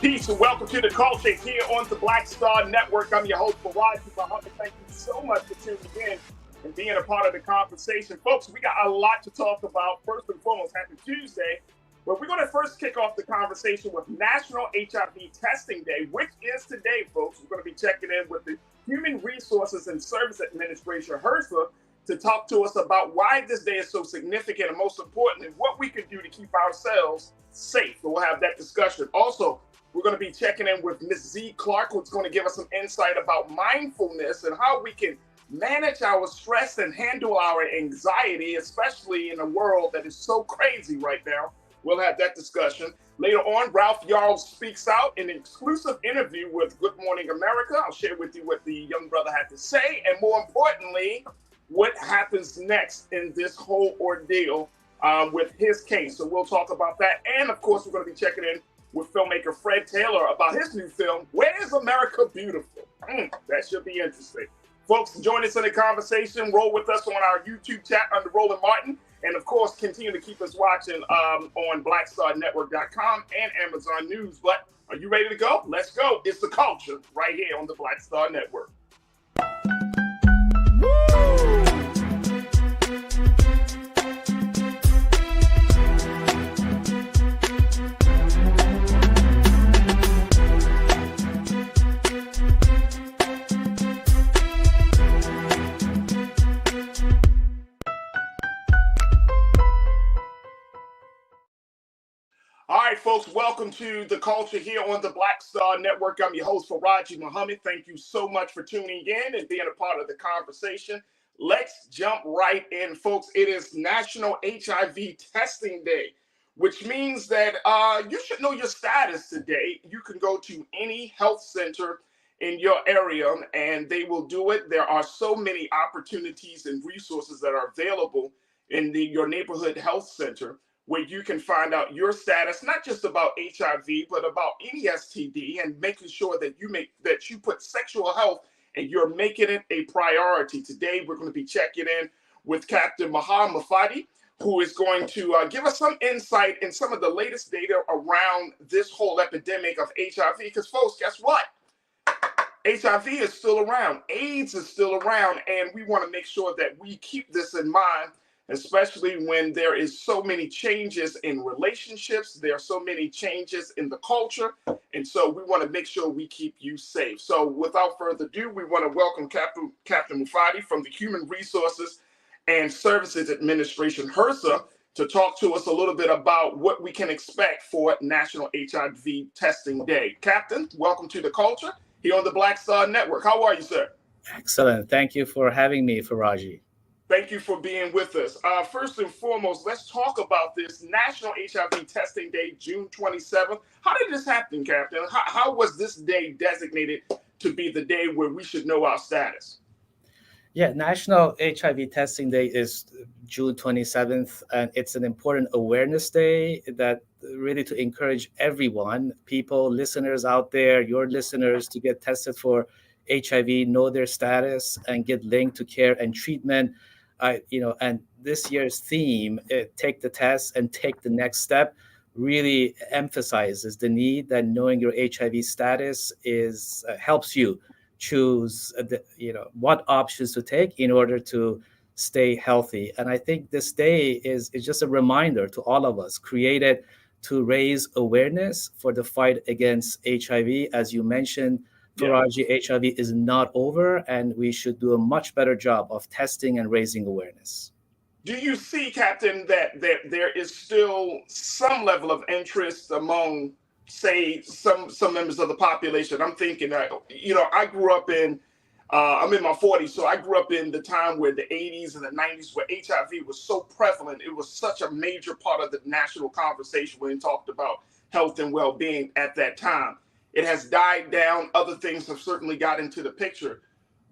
Peace and welcome to the culture here on the Black Star Network. I'm your host, Farajii. Thank you so much for tuning in and being a part of the conversation. Folks, we got a lot to talk about. First and foremost, happy Tuesday. But we're going to first kick off the conversation with National HIV Testing Day, which is today, folks. We're going to be checking in with the Human Resources and Service Administration, HRSA, to talk to us about why this day is so significant and, most importantly, what we can do to keep ourselves safe. So we'll have that discussion. Also, we're going to be checking in with Ms. Z. Clark, who's going to give us some insight about mindfulness and how we can manage our stress and handle our anxiety, especially in a world that is so crazy right now. We'll have that discussion. Later on, Ralph Yarl speaks out in an exclusive interview with Good Morning America. I'll share with you what the young brother had to say, and more importantly, what happens next in this whole ordeal with his case. So we'll talk about that. And of course, we're going to be checking in with filmmaker Fred Taylor about his new film, Where is America Beautiful? That should be interesting. Folks, join us in the conversation. Roll with us on our YouTube chat under Roland Martin. And of course, continue to keep us watching on BlackStarNetwork.com and Amazon News. But are you ready to go? Let's go. It's the culture right here on the Black Star Network. All right, folks, welcome to the culture here on the Black Star Network. I'm your host, Farajii Muhammad. Thank you so much for tuning in and being a part of the conversation. Let's jump right in, folks. It is National HIV Testing Day, which means that you should know your status today. You can go to any health center in your area and they will do it. There are so many opportunities and resources that are available in your neighborhood health center, where you can find out your status, not just about HIV, but about any STD, and making sure that you put sexual health and you're making it a priority. Today, we're going to be checking in with Captain Maha Mufati, who is going to give us some insight in some of the latest data around this whole epidemic of HIV. Because, folks, guess what? HIV is still around. AIDS is still around, and we want to make sure that we keep this in mind, especially when there is so many changes in relationships. There are so many changes in the culture. And so we want to make sure we keep you safe. So without further ado, we want to welcome Captain Mufati from the Human Resources and Services Administration, HRSA, to talk to us a little bit about what we can expect for National HIV Testing Day. Captain, welcome to the culture here on the Black Star Network. How are you, sir? Excellent. Thank you for having me, Farajii. Thank you for being with us. First and foremost, let's talk about this National HIV Testing Day, June 27th. How did this happen, Captain? How was this day designated to be the day where we should know our status? Yeah, National HIV Testing Day is June 27th, and it's an important awareness day that really to encourage everyone, people, listeners out there, your listeners, to get tested for HIV, know their status, and get linked to care and treatment. And this year's theme, take the test and take the next step, really emphasizes the need that knowing your HIV status helps you choose what options to take in order to stay healthy. And I think this day is just a reminder to all of us, created to raise awareness for the fight against HIV. As you mentioned, Farajii, HIV is not over, and we should do a much better job of testing and raising awareness. Do you see, Captain, that there is still some level of interest among, say, some members of the population? I'm thinking, I grew up in, I'm in my 40s, so I grew up in the time where the 80s and the 90s, where HIV was so prevalent. It was such a major part of the national conversation when we talked about health and well-being at that time. It has died down. Other things have certainly got into the picture.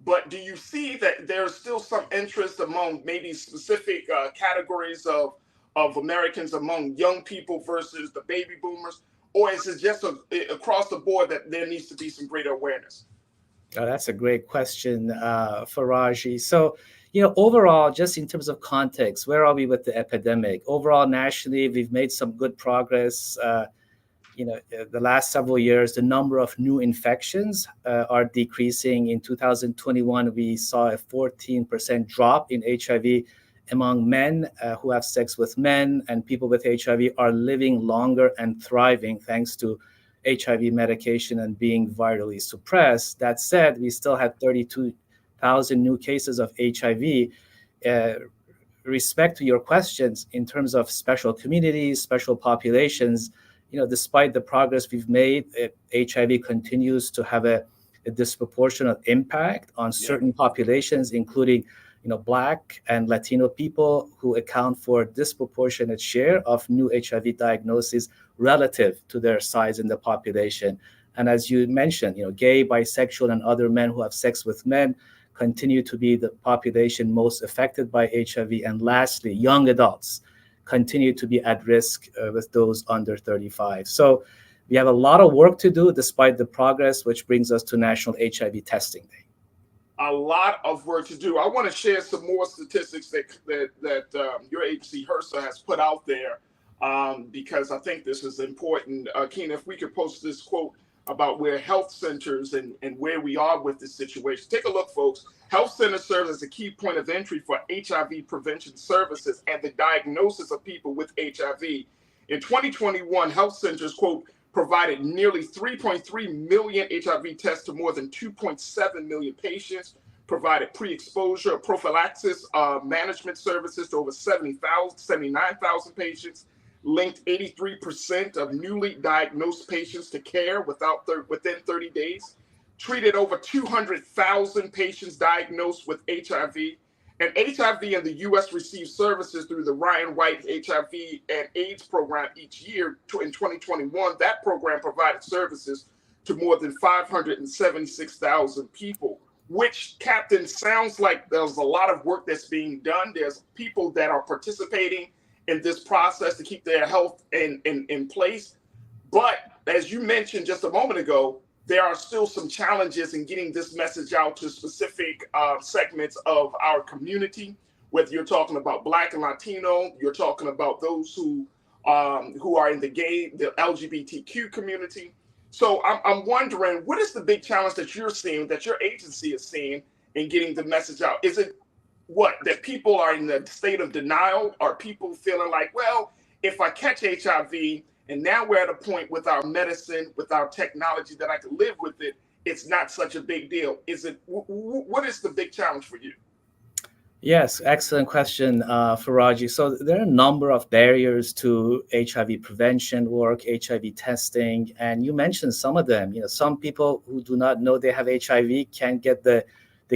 But do you see that there's still some interest among maybe specific categories of Americans, among young people versus the baby boomers? Or is it just across the board that there needs to be some greater awareness? Oh, that's a great question, Farajii. So, overall, just in terms of context, where are we with the epidemic? Overall, nationally, we've made some good progress. the last several years, the number of new infections are decreasing. In 2021, we saw a 14% drop in HIV among men who have sex with men, and people with HIV are living longer and thriving thanks to HIV medication and being virally suppressed. That said, we still had 32,000 new cases of HIV. Respect to your questions in terms of special communities, special populations, despite the progress we've made, HIV continues to have a disproportionate impact on certain populations, including, Black and Latino people, who account for a disproportionate share of new HIV diagnoses relative to their size in the population. And as you mentioned, gay, bisexual, and other men who have sex with men continue to be the population most affected by HIV. And lastly, young adults continue to be at risk with those under 35. So we have a lot of work to do despite the progress, which brings us to National HIV Testing Day. A lot of work to do. I want to share some more statistics that your agency, HRSA, has put out there, because I think this is important. Keena, if we could post this quote about where health centers and where we are with this situation. Take a look, folks. Health centers serve as a key point of entry for HIV prevention services and the diagnosis of people with HIV. In 2021, health centers, quote, provided nearly 3.3 million HIV tests to more than 2.7 million patients, provided pre-exposure prophylaxis management services to over 79,000 patients, linked 83% of newly diagnosed patients to care within 30 days, treated over 200,000 patients diagnosed with HIV. And HIV in the U.S. receives services through the Ryan White HIV and AIDS program each year. In 2021, that program provided services to more than 576,000 people, which, Captain, sounds like there's a lot of work that's being done. There's people that are participating in this process to keep their health in place. But as you mentioned just a moment ago, there are still some challenges in getting this message out to specific segments of our community, whether you're talking about Black and Latino, you're talking about those who are in the LGBTQ community. So I'm wondering, what is the big challenge that you're seeing, that your agency is seeing in getting the message out? Is it that people are in the state of denial? Are people feeling like, well, if I catch HIV, and now we're at a point with our medicine, with our technology, that I can live with it, it's not such a big deal? What is the big challenge for you? Yes, excellent question, Farajii. So there are a number of barriers to HIV prevention work, HIV testing, and you mentioned some of them. Some people who do not know they have HIV can't get the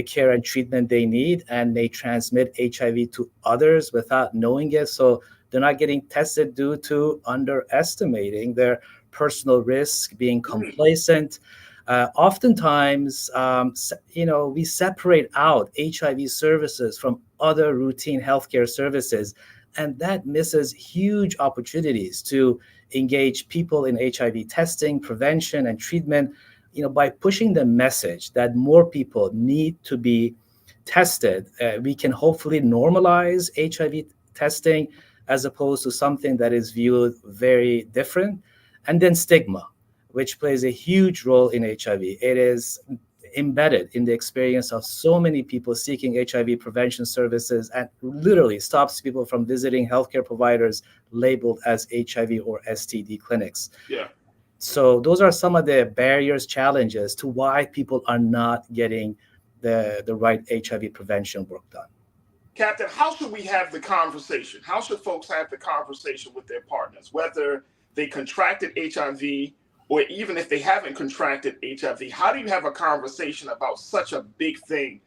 care and treatment they need, and they transmit HIV to others without knowing it. So they're not getting tested due to underestimating their personal risk, being complacent. Oftentimes, we separate out HIV services from other routine healthcare services, and that misses huge opportunities to engage people in HIV testing, prevention, and treatment. By pushing the message that more people need to be tested, we can hopefully normalize HIV testing as opposed to something that is viewed very different. And then stigma, which plays a huge role in HIV. It is embedded in the experience of so many people seeking HIV prevention services, and literally stops people from visiting healthcare providers labeled as HIV or STD clinics. Yeah. So those are some of the barriers, challenges to why people are not getting the right HIV prevention work done. Captain, how should we have the conversation? How should folks have the conversation with their partners, whether they contracted HIV or even if they haven't contracted HIV? How do you have a conversation about such a big thing,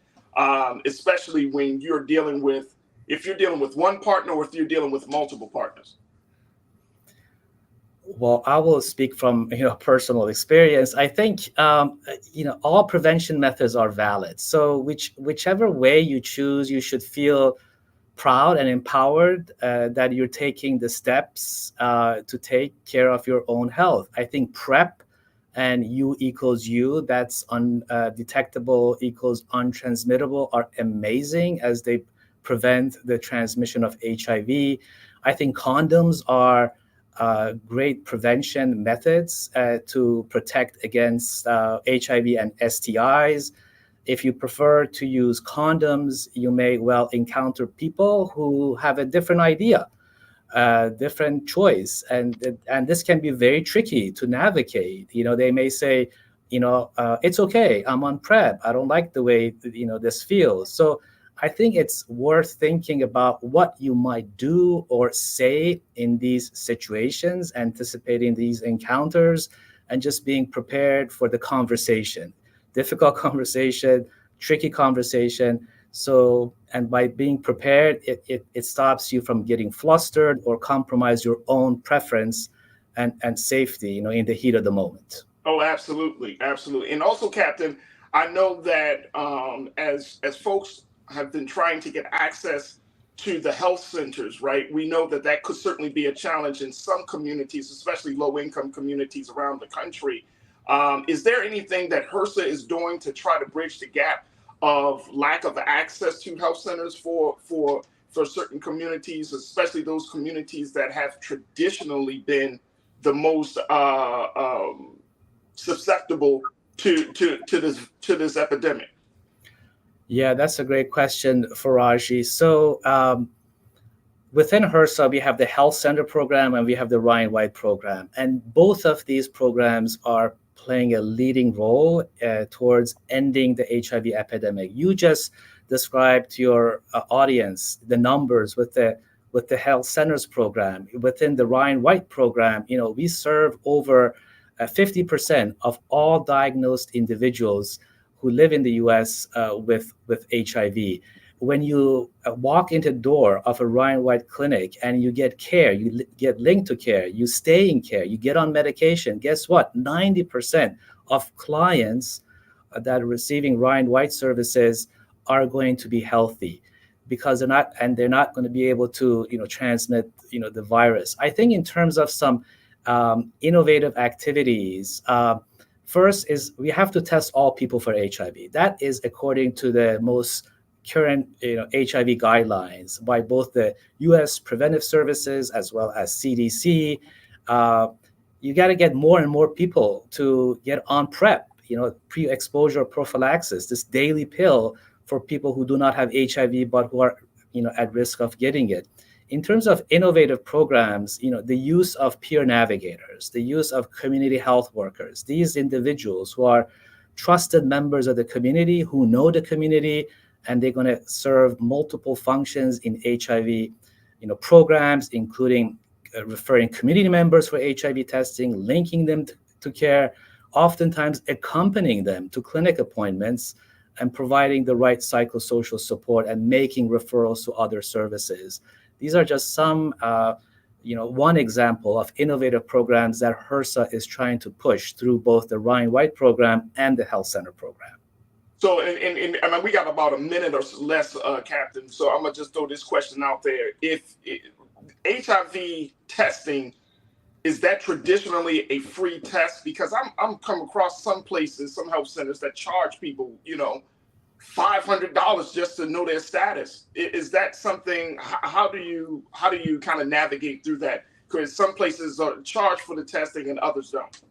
especially when you're dealing with, if you're dealing with one partner or if you're dealing with multiple partners? Well, I will speak from personal experience. I think all prevention methods are valid. So whichever way you choose, you should feel proud and empowered that you're taking the steps to take care of your own health. I think PrEP and U equals U, that's undetectable equals untransmittable, are amazing as they prevent the transmission of HIV. I think condoms are great prevention methods to protect against HIV and STIs. If you prefer to use condoms, you may well encounter people who have a different idea, different choice, and this can be very tricky to navigate. They may say, it's okay, I'm on PrEP, I don't like the way this feels. So I think it's worth thinking about what you might do or say in these situations, anticipating these encounters, and just being prepared for the conversation. Difficult conversation, tricky conversation. So, and by being prepared, it stops you from getting flustered or compromise your own preference and safety, in the heat of the moment. Oh, absolutely, absolutely. And also, Captain, I know that as folks have been trying to get access to the health centers, right? We know that that could certainly be a challenge in some communities, especially low-income communities around the country. Is there anything that HRSA is doing to try to bridge the gap of lack of access to health centers for certain communities, especially those communities that have traditionally been the most susceptible to this epidemic? Yeah, that's a great question, Farajii. So within HRSA, we have the Health Center program and we have the Ryan White program. And both of these programs are playing a leading role towards ending the HIV epidemic. You just described to your audience the numbers with the Health Centers program. Within the Ryan White program, we serve over 50% of all diagnosed individuals who live in the U.S. With HIV. When you walk into the door of a Ryan White clinic and you get care, you get linked to care, you stay in care, you get on medication, guess what? 90% of clients that are receiving Ryan White services are going to be healthy because they're not going to be able to, transmit, the virus. I think in terms of some innovative activities, first is we have to test all people for HIV. That is according to the most current HIV guidelines by both the U.S. Preventive Services as well as CDC. You got to get more and more people to get on PrEP, pre-exposure prophylaxis, this daily pill for people who do not have HIV but who are at risk of getting it. In terms of innovative programs, the use of peer navigators, the use of community health workers, these individuals who are trusted members of the community, who know the community, and they're going to serve multiple functions in HIV, programs, including referring community members for HIV testing, linking them to care, oftentimes accompanying them to clinic appointments, and providing the right psychosocial support and making referrals to other services. These are just some, one example of innovative programs that HRSA is trying to push through both the Ryan White program and the Health Center program. So, and I mean, we got about a minute or less, Captain. So I'm gonna just throw this question out there: if HIV testing, is that traditionally a free test? Because I'm come across some places, some health centers that charge people, $500 just to know their status. Is that something? How do you kind of navigate through that? Because some places are charged for the testing and others don't.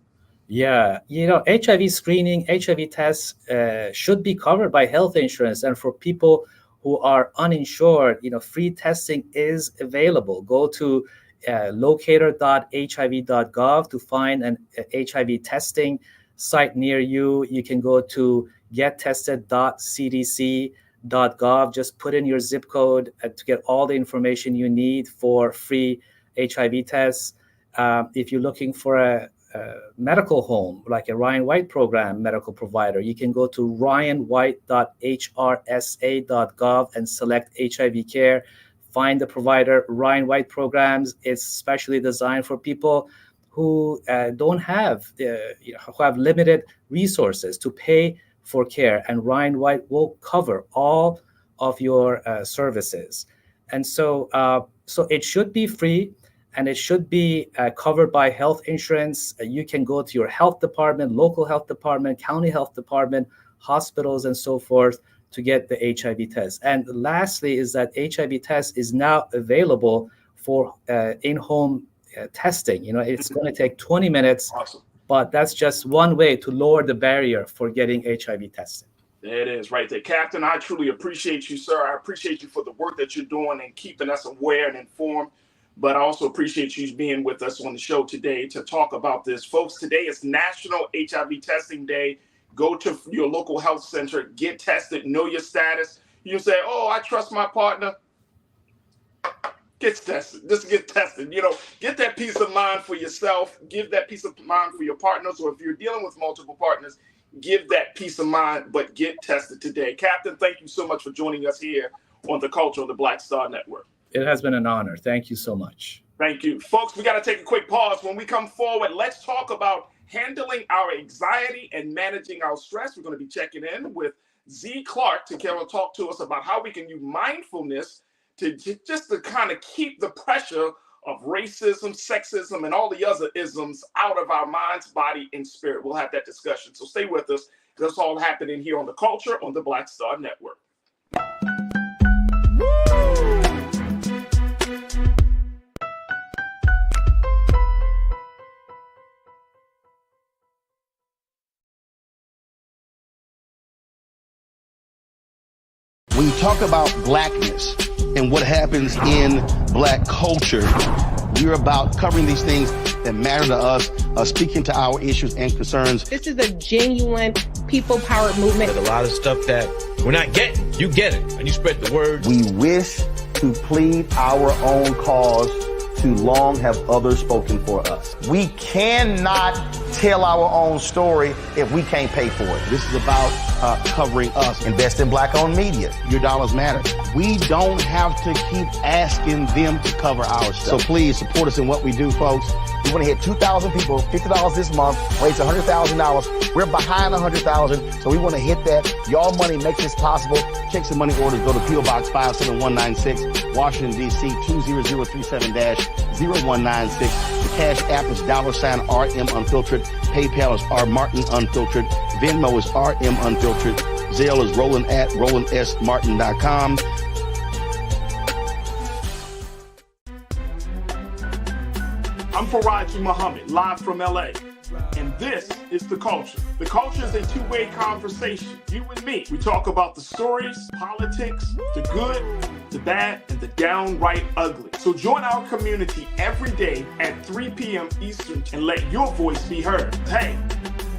Yeah, HIV screening, HIV tests should be covered by health insurance. And for people who are uninsured, free testing is available. Go to locator.hiv.gov to find an HIV testing site near you. You can go to gettested.cdc.gov. Just put in your zip code to get all the information you need for free HIV tests. If you're looking for a medical home, like a Ryan White program medical provider, you can go to ryanwhite.hrsa.gov and select HIV care. Find the provider. Ryan White programs is specially designed for people who don't have, who have limited resources to pay for care, and Ryan White will cover all of your services. And so it should be free. And it should be covered by health insurance. You can go to your health department, local health department, county health department, hospitals, and so forth to get the HIV test. And lastly is that HIV test is now available for in-home testing. You know, it's going to take 20 minutes, Awesome. but that's just one way to lower the barrier for getting HIV tested. There it is right there. Captain, I truly appreciate you, sir. I appreciate you for the work that you're doing and keeping us aware and informed. But I also appreciate you being with us on the show today to talk about this. Folks, today is National HIV Testing Day. Go to your local health center, get tested, know your status. You say, oh, I trust my partner. Get tested. Just get tested. You know, get that peace of mind for yourself. Give that peace of mind for your partners. Or if you're dealing with multiple partners, give that peace of mind, but get tested today. Captain, thank you so much for joining us here on the Culture of the Black Star Network. It has been an honor. Thank you so much. Thank you. Folks, we got to take a quick pause. When we come forward, let's talk about handling our anxiety and managing our stress. We're going to be checking in with Z Clark to talk to us about how we can use mindfulness to kind of keep the pressure of racism, sexism, and all the other isms out of our minds, body, and spirit. We'll have that discussion. So stay with us. That's all happening here on the Culture on the Black Star Network. When you talk about blackness and what happens in black culture, we're about covering these things that matter to us, speaking to our issues and concerns. This is a genuine people-powered movement. There's a lot of stuff that we're not getting. You get it, and you spread the word. We wish to plead our own cause. Too long have others spoken for us. We cannot tell our own story if we can't pay for it. This is about covering us. Invest in black-owned media. Your dollars matter. We don't have to keep asking them to cover our stuff. So please support us in what we do, folks. We want to hit 2,000 people, $50 this month, raise $100,000. We're behind 100,000, so we want to hit that. Y'all money makes this possible. Check some money orders. Go to P.O. Box 57196, Washington, D.C. 20037-0196. The Cash App is $RM Unfiltered. PayPal is R Martin Unfiltered. Venmo is RM Unfiltered. Zelle is Roland at RolandSMartin.com. I'm Farajii Muhammad, live from LA. And this is The Culture. The Culture is a two-way conversation. You and me. We talk about the stories, politics, the good, the bad, and the downright ugly. So join our community every day at 3 p.m. Eastern and let your voice be heard. Hey,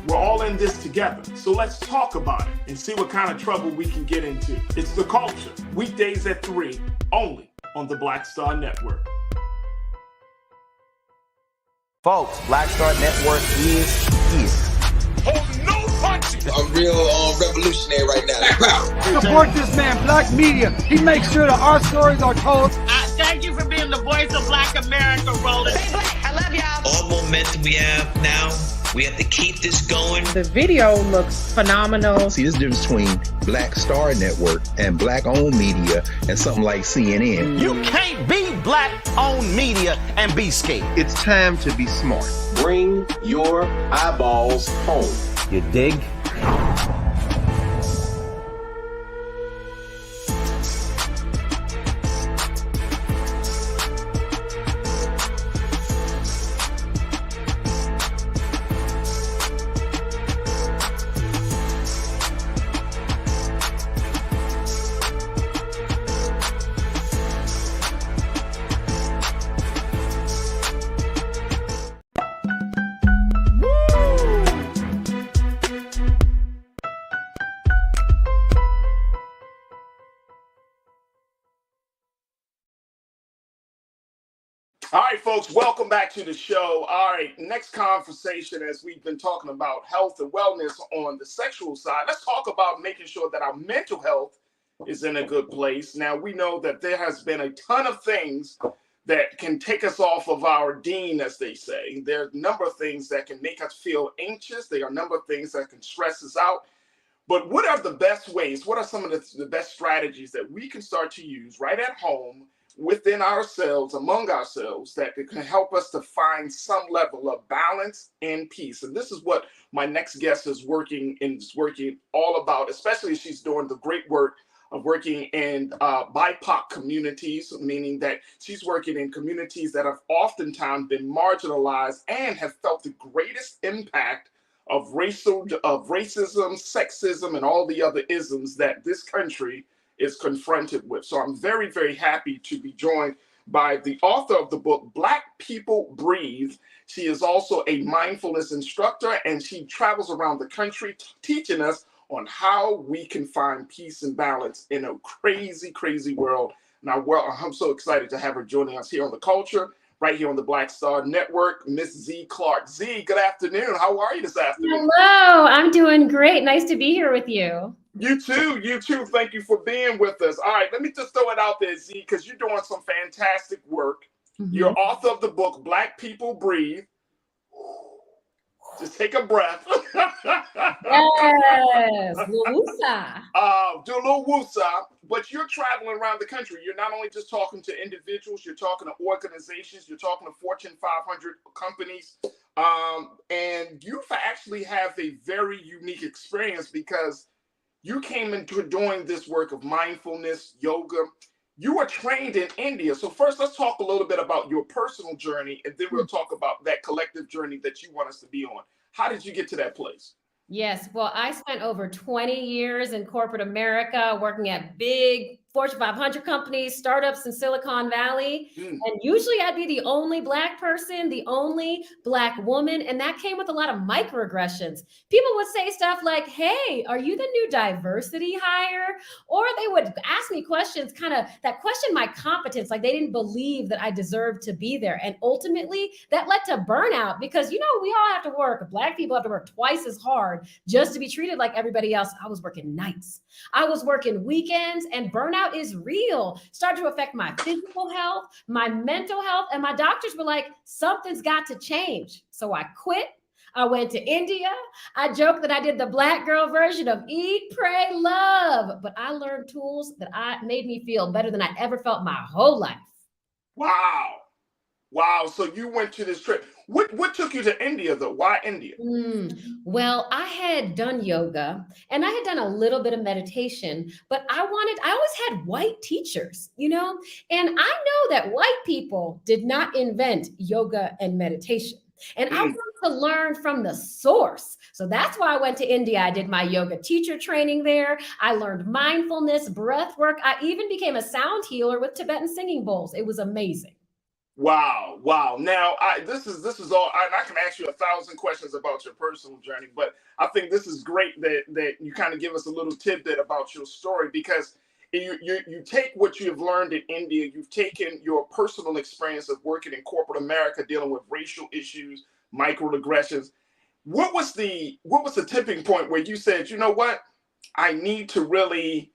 we're all in this together. So let's talk about it and see what kind of trouble we can get into. It's The Culture. Weekdays at 3, only on the Black Star Network. Folks, Black Star Network is here. Oh, no punches! I'm real revolutionary right now. Support this man, Black Media. He makes sure that our stories are told. Thank you for being the voice of Black America, Roland. I love y'all. All momentum we have now, we have to keep this going. The video looks phenomenal. See, this difference between Black Star Network and black-owned media and something like CNN. You can't be black-owned media and be scared. It's time to be smart. Bring your eyeballs home. You dig? All right, folks, welcome back to the show. All right, next conversation, as we've been talking about health and wellness on the sexual side, let's talk about making sure that our mental health is in a good place. Now, we know that there has been a ton of things that can take us off of our dean, as they say. There are a number of things that can make us feel anxious. There are a number of things that can stress us out. But what are the best ways? What are some of the best strategies that we can start to use right at home, within ourselves, among ourselves, that can help us to find some level of balance and peace? And this is what my next guest is working all about, especially as she's doing the great work of working in BIPOC communities, meaning that she's working in communities that have oftentimes been marginalized and have felt the greatest impact of racism, sexism, and all the other isms that this country is confronted with. So I'm very, very happy to be joined by the author of the book, Black People Breathe. She is also a mindfulness instructor, and she travels around the country teaching us on how we can find peace and balance in a crazy, crazy world. Now, I'm so excited to have her joining us here on The Culture, right here on the Black Star Network, Miss Z Clark. Z, good afternoon. How are you this afternoon? Hello, I'm doing great. Nice to be here with you. You too. Thank you for being with us. All right, let me just throw it out there, Z, because you're doing some fantastic work. Mm-hmm. You're author of the book, Black People Breathe. Just take a breath. Yes, Wusa. Do a little woosah, but you're traveling around the country. You're not only just talking to individuals, you're talking to organizations, you're talking to Fortune 500 companies, and you actually have a very unique experience because you came into doing this work of mindfulness, yoga. You were trained in India. So first, let's talk a little bit about your personal journey, and then we'll talk about that collective journey that you want us to be on. How did you get to that place? Yes, well, I spent over 20 years in corporate America working at big Fortune 500 companies, startups in Silicon Valley. And usually I'd be the only Black person, the only Black woman. And that came with a lot of microaggressions. People would say stuff like, hey, are you the new diversity hire? Or they would ask me questions that questioned my competence. Like they didn't believe that I deserved to be there. And ultimately that led to burnout because, we all have to work. Black people have to work twice as hard just to be treated like everybody else. I was working nights. I was working weekends, and burnout is real. Started to affect my physical health, my mental health, and my doctors were like, something's got to change. So I quit. I went to India. I joked that I did the Black girl version of eat, pray, love, but I learned tools that made me feel better than I ever felt my whole life. Wow. So you went to this trip. What took you to India though? Why India? Well, I had done yoga and I had done a little bit of meditation, but I always had white teachers, and I know that white people did not invent yoga and meditation. And I wanted to learn from the source. So that's why I went to India. I did my yoga teacher training there. I learned mindfulness, breath work. I even became a sound healer with Tibetan singing bowls. It was amazing. Wow. Now, this is all, and I can ask you 1,000 questions about your personal journey, but I think this is great that you kind of give us a little tidbit about your story because you take what you have learned in India, you've taken your personal experience of working in corporate America, dealing with racial issues, microaggressions. What was the tipping point where you said, you know what, I need to really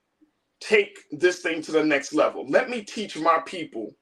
take this thing to the next level. Let me teach my people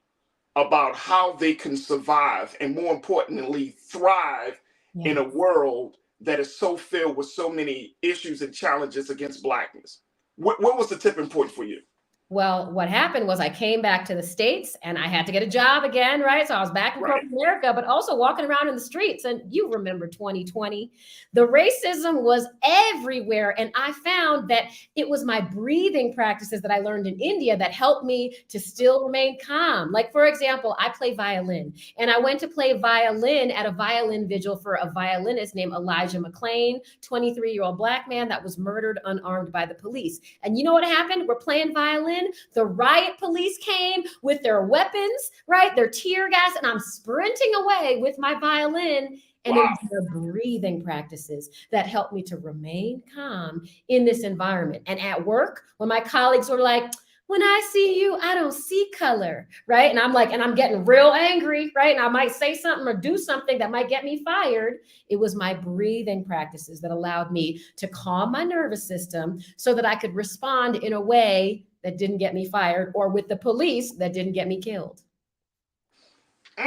about how they can survive and, more importantly, thrive in a world that is so filled with so many issues and challenges against Blackness. What was the tipping point for you? Well, what happened was I came back to the States and I had to get a job again, right? So I was back in corporate America, but also walking around in the streets. And you remember 2020, the racism was everywhere. And I found that it was my breathing practices that I learned in India that helped me to still remain calm. Like, for example, I play violin and I went to play violin at a violin vigil for a violinist named Elijah McClain, 23-year-old Black man that was murdered unarmed by the police. And you know what happened? We're playing violin. The riot police came with their weapons, right? Their tear gas, and I'm sprinting away with my violin. And it was the breathing practices that helped me to remain calm in this environment. And at work, when my colleagues were like, when I see you, I don't see color, right? And I'm like, and I'm getting real angry, right? And I might say something or do something that might get me fired. It was my breathing practices that allowed me to calm my nervous system so that I could respond in a way that didn't get me fired, or with the police that didn't get me killed. All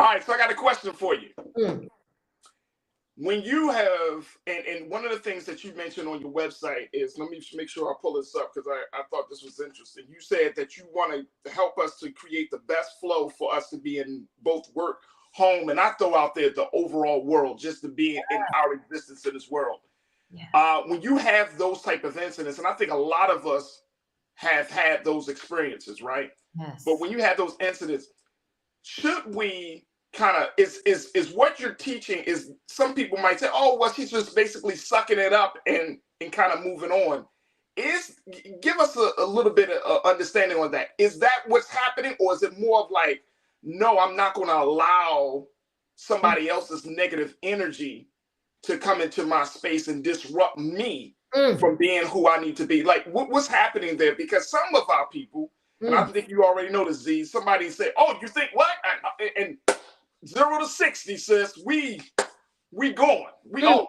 right, so I got a question for you. When you have, and one of the things that you mentioned on your website is, let me make sure I pull this up because I thought this was interesting. You said that you want to help us to create the best flow for us to be in both work, home, and I throw out there the overall world, just to be in our existence in this world. When you have those type of incidents, and I think a lot of us have had those experiences, right? Yes. But when you have those incidents, should we kind of is what you're teaching is, some people might say, oh, well, she's just basically sucking it up and kind of moving on. Give us a little bit of understanding on that. Is that what's happening, or is it more of like, no, I'm not going to allow somebody else's negative energy to come into my space and disrupt me from being who I need to be? Like, what's happening there? Because some of our people, and I think you already know this, Z, somebody say, oh, you think what? And 0 to 60 says, we going. We off.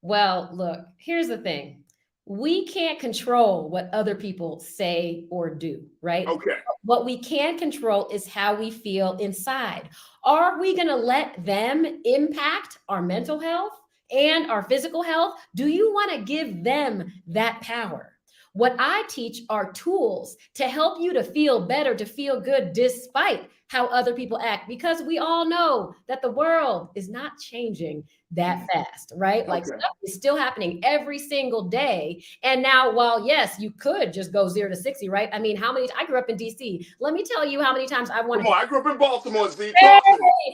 Well, look, here's the thing. We can't control what other people say or do, right? Okay. What we can control is how we feel inside. Are we going to let them impact our mental health and our physical health? Do you want to give them that power? What I teach are tools to help you to feel better, to feel good, despite how other people act, because we all know that the world is not changing that fast, right? Like stuff is still happening every single day. And now, while yes, you could just go 0 to 60, right? I mean, I grew up in DC. Let me tell you how many times I wanted. Come on, I grew up in Baltimore, Z.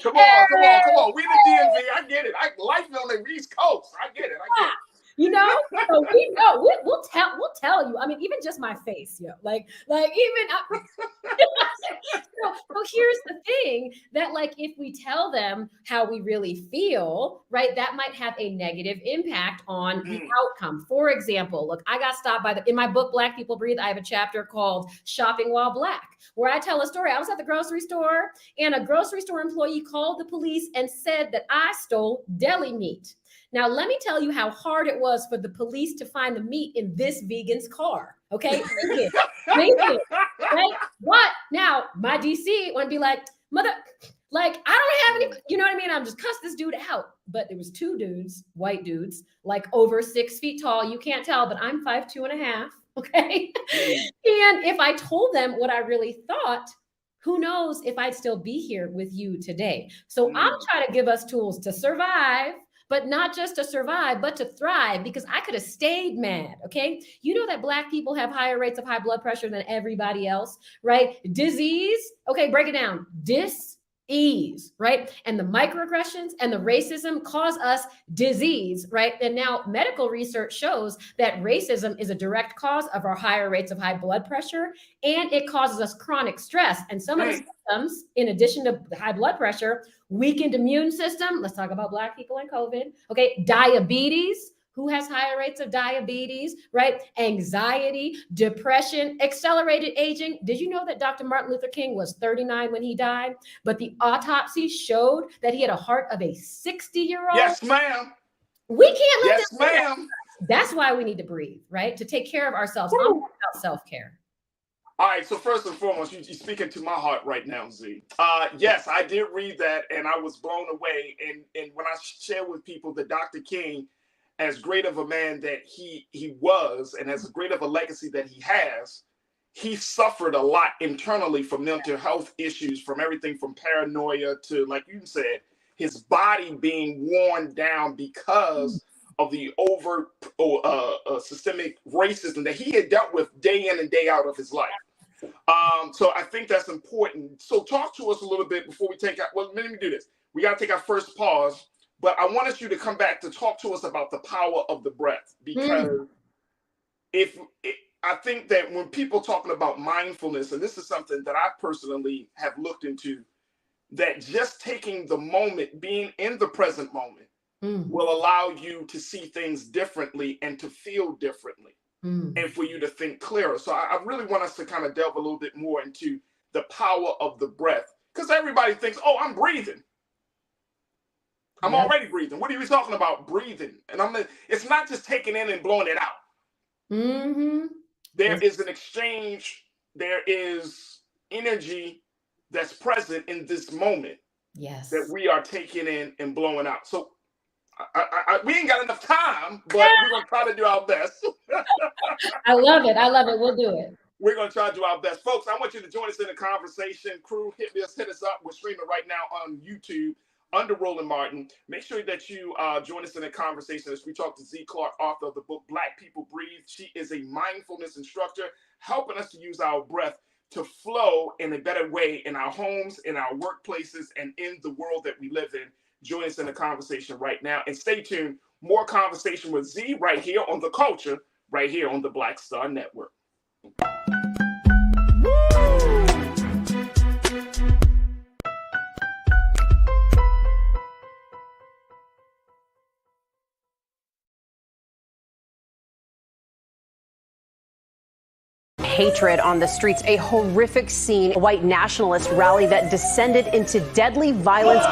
Come on. We the DMV. I get it. Life on the East Coast. I get it. You know, so we know we'll tell you. I mean, even just my face, like even. So here's the thing, that like if we tell them how we really feel, right, that might have a negative impact on the outcome. For example, look, I got stopped in my book, Black People Breathe, I have a chapter called Shopping While Black, where I tell a story. I was at the grocery store and a grocery store employee called the police and said that I stole deli meat. Now, let me tell you how hard it was for the police to find the meat in this vegan's car. Okay. Right? But now my DC would be like, mother, like, I don't have any, you know what I mean? I'm just cuss this dude out. But there was 2 dudes, white dudes, like over 6 feet tall. You can't tell, but I'm 5'2.5". Okay. And if I told them what I really thought, who knows if I'd still be here with you today. So I'm trying to give us tools to survive, but not just to survive, but to thrive, because I could have stayed mad, okay? You know that Black people have higher rates of high blood pressure than everybody else, right? Disease, okay, break it down. Dis-ease, right? And the microaggressions and the racism cause us disease, right? And now medical research shows that racism is a direct cause of our higher rates of high blood pressure, and it causes us chronic stress. And some of the symptoms, in addition to high blood pressure, weakened immune system. Let's talk about Black people and COVID. Okay. Diabetes. Who has higher rates of diabetes, right? Anxiety, depression, accelerated aging. Did you know that Dr. Martin Luther King was 39 when he died? But the autopsy showed that he had a heart of a 60-year-old. Yes, ma'am. We can't let this ma'am. That's why we need to breathe, right? To take care of ourselves. I'm about self-care. All right, so first and foremost, you're speaking to my heart right now, Z. Yes, I did read that, and I was blown away. And when I share with people that Dr. King, as great of a man that he was, and as great of a legacy that he has, he suffered a lot internally from mental health issues, from everything from paranoia to, like you said, his body being worn down because of the overt systemic racism that he had dealt with day in and day out of his life. So I think that's important. So talk to us a little bit before we take out, well, let me do this. We got to take our first pause, but I wanted you to come back to talk to us about the power of the breath, because I think that when people talking about mindfulness, and this is something that I personally have looked into, that just taking the moment, being in the present moment, will allow you to see things differently and to feel differently, and for you to think clearer. So I really want us to kind of delve a little bit more into the power of the breath, because everybody thinks, oh, I'm breathing. I'm already breathing. What are you talking about breathing? And it's not just taking in and blowing it out. There is an exchange. There is energy that's present in this moment that we are taking in and blowing out. So we ain't got enough time, but we're going to try to do our best. I love it. We'll do it. We're going to try to do our best. Folks, I want you to join us in the conversation. Crew, hit us up. We're streaming right now on YouTube. under Roland Martin. Make sure that you join us in a conversation as we talk to Z Clark, author of the book Black People Breathe. She is a mindfulness instructor, helping us to use our breath to flow in a better way in our homes, in our workplaces, and in the world that we live in. Join us in the conversation right now. And stay tuned. More conversation with Z right here on The Culture, right here on the Black Star Network. Hatred on the streets, a horrific scene, a white nationalist rally that descended into deadly violence.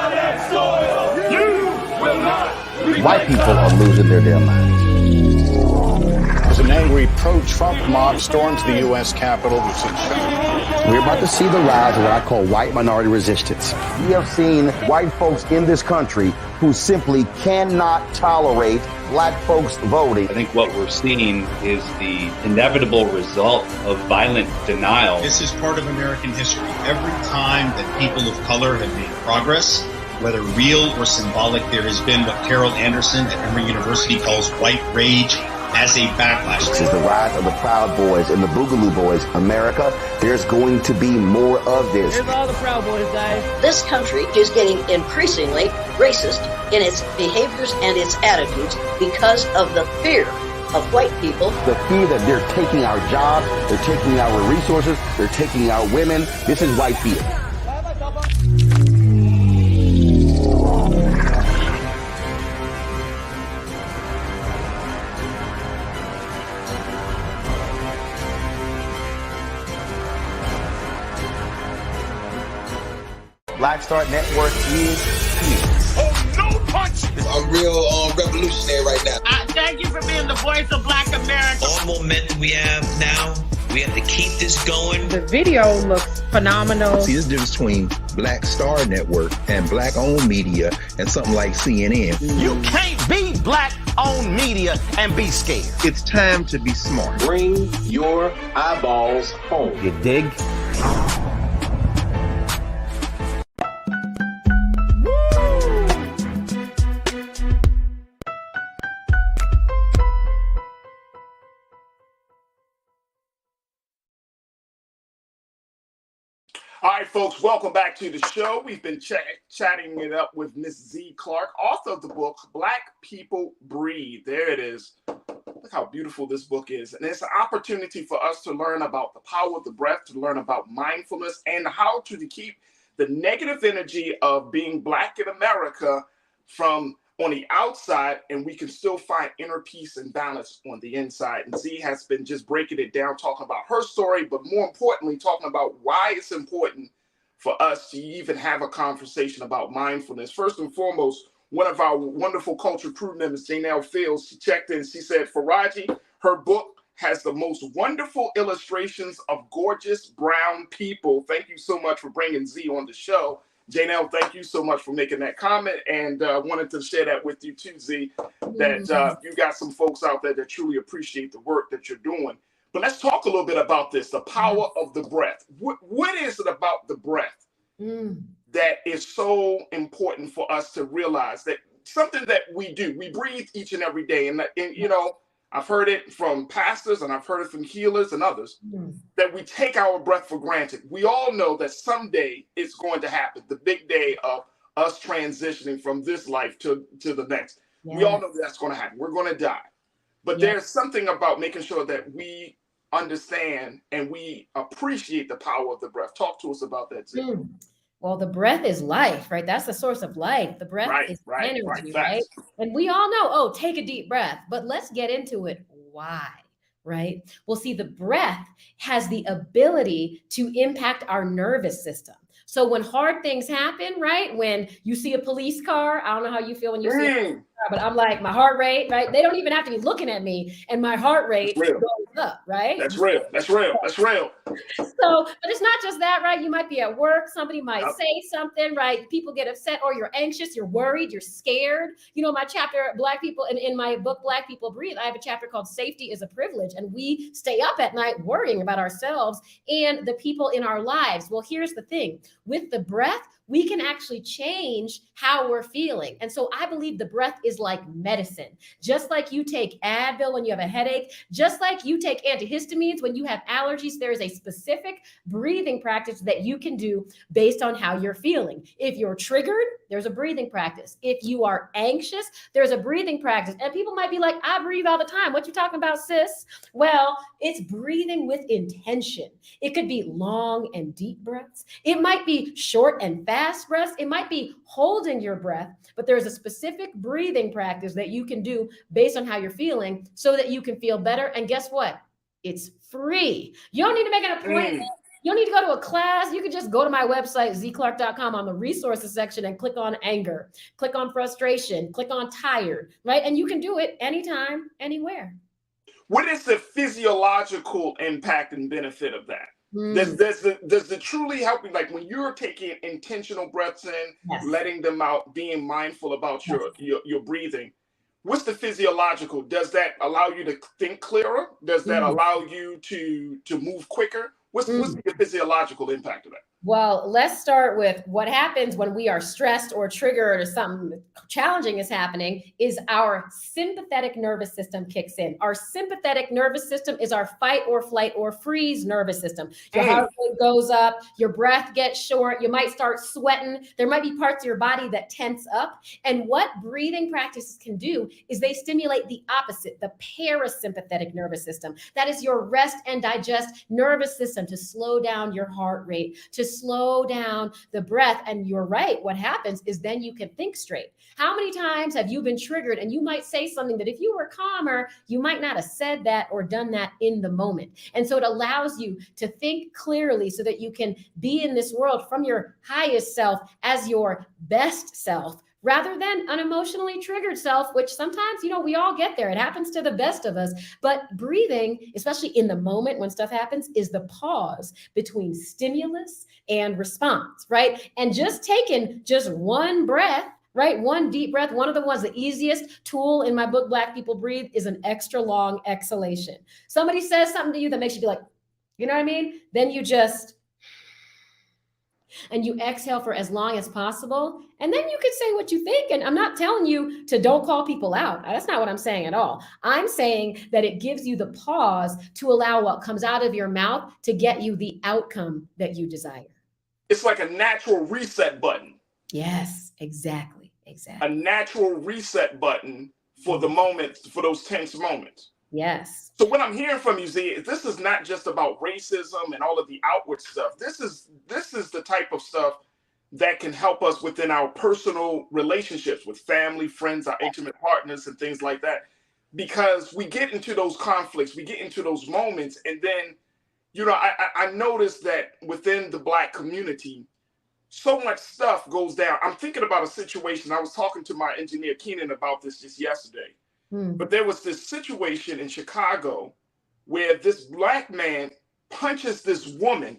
White people are losing their damn minds. As an angry pro-Trump mob storms the U.S. Capitol, we're about to see the rise of what I call white minority resistance. We have seen white folks in this country who simply cannot tolerate black folks voting. I think what we're seeing is the inevitable result of violent denial. This is part of American history. Every time that people of color have made progress, whether real or symbolic, there has been what Carol Anderson at Emory University calls white rage as a backlash. This is the rise of the Proud Boys and the Boogaloo Boys. America, there's going to be more of this. Here's all the Proud Boys, guys. This country is getting increasingly racist in its behaviors and its attitudes because of the fear of white people. The fear that they're taking our jobs, they're taking our resources, they're taking our women. This is white fear. Black Star Network is here. Oh, no punch! I'm real revolutionary right now. Thank you for being the voice of Black America. All momentum we have now, we have to keep this going. The video looks phenomenal. See, there's a difference between Black Star Network and black-owned media and something like CNN. You can't be black-owned media and be scared. It's time to be smart. Bring your eyeballs home. You dig? All right, folks, welcome back to the show. We've been chatting it up with Miss Z Clark, author of the book, Black People Breathe. There it is. Look how beautiful this book is. And it's an opportunity for us to learn about the power of the breath, to learn about mindfulness, and how to keep the negative energy of being Black in America from on the outside, and we can still find inner peace and balance on the inside. And Z has been just breaking it down, talking about her story, but more importantly, talking about why it's important for us to even have a conversation about mindfulness. First and foremost, one of our wonderful culture crew members, Janelle Fields, she checked in. She said, Farajii, her book has the most wonderful illustrations of gorgeous brown people. Thank you so much for bringing Z on the show. Janelle, thank you so much for making that comment, and wanted to share that with you too, Z, that you got some folks out there that truly appreciate the work that you're doing. But let's talk a little bit about this, the power of the breath. What is it about the breath that is so important for us to realize that something that we do, we breathe each and every day, and you know, I've heard it from pastors and I've heard it from healers and others, that we take our breath for granted. We all know that someday it's going to happen, the big day of us transitioning from this life to the next. Yes. We all know that's going to happen. We're going to die. But there's something about making sure that we understand and we appreciate the power of the breath. Talk to us about that, Z. Well, the breath is life, right? That's the source of life. The breath is energy, right? And we all know, oh, take a deep breath, but let's get into it. Why, right? Well, see, the breath has the ability to impact our nervous system. So when hard things happen, right? When you see a police car, I don't know how you feel when you see a police but I'm like, my heart rate, right? They don't even have to be looking at me, and my heart rate goes up, right? That's real. That's real. That's real. So, but it's not just that, right? You might be at work, somebody might say something, right? People get upset, or you're anxious, you're worried, you're scared. You know, my chapter, Black People, in my book, Black People Breathe, I have a chapter called Safety is a Privilege, and we stay up at night worrying about ourselves and the people in our lives. Well, here's the thing. With the breath, we can actually change how we're feeling. And so I believe the breath is like medicine. Just like you take Advil when you have a headache, just like you take antihistamines when you have allergies, there is a specific breathing practice that you can do based on how you're feeling. If you're triggered, there's a breathing practice. If you are anxious, there's a breathing practice. And people might be like, I breathe all the time. What you talking about, sis? Well, it's breathing with intention. It could be long and deep breaths. It might be short and fast breaths. It might be holding your breath, but there's a specific breathing practice that you can do based on how you're feeling so that you can feel better. And guess what? It's free. You don't need to make an appointment. You don't need to go to a class. You can just go to my website, zclark.com, on the resources section and click on anger, click on frustration, click on tired, right? And you can do it anytime, anywhere. What is the physiological impact and benefit of that? Does the truly help you, like when you're taking intentional breaths in, letting them out, being mindful about your breathing? What's the physiological? Does that allow you to think clearer? Does that allow you to move quicker? What's the physiological impact of that? Well, let's start with what happens when we are stressed or triggered or something challenging is happening is our sympathetic nervous system kicks in. Our sympathetic nervous system is our fight or flight or freeze nervous system. Your heart rate goes up, your breath gets short, you might start sweating. There might be parts of your body that tense up. And what breathing practices can do is they stimulate the opposite, the parasympathetic nervous system. That is your rest and digest nervous system to slow down your heart rate, to slow down the breath. And you're right. What happens is then you can think straight. How many times have you been triggered and you might say something that if you were calmer, you might not have said that or done that in the moment. And so it allows you to think clearly so that you can be in this world from your highest self as your best self, rather than an emotionally triggered self, which sometimes, you know, we all get there. It happens to the best of us. But breathing, especially in the moment when stuff happens, is the pause between stimulus and response, right? And just taking just one breath, right? One deep breath, one of the ones, the easiest tool in my book, Black People Breathe, is an extra long exhalation. Somebody says something to you that makes you be like, you know what I mean? Then you just... and you exhale for as long as possible. And then you can say what you think. And I'm not telling you to don't call people out. That's not what I'm saying at all. I'm saying that it gives you the pause to allow what comes out of your mouth to get you the outcome that you desire. It's like a natural reset button. Yes, exactly. Exactly. A natural reset button for the moments, for those tense moments. Yes. So what I'm hearing from you, Z, is this is not just about racism and all of the outward stuff. This is the type of stuff that can help us within our personal relationships with family, friends, our intimate partners, and things like that. Because we get into those conflicts, we get into those moments, and then, you know, I noticed that within the Black community, so much stuff goes down. I'm thinking about a situation. I was talking to my engineer, Keenan, about this just yesterday. But there was this situation in Chicago where this Black man punches this woman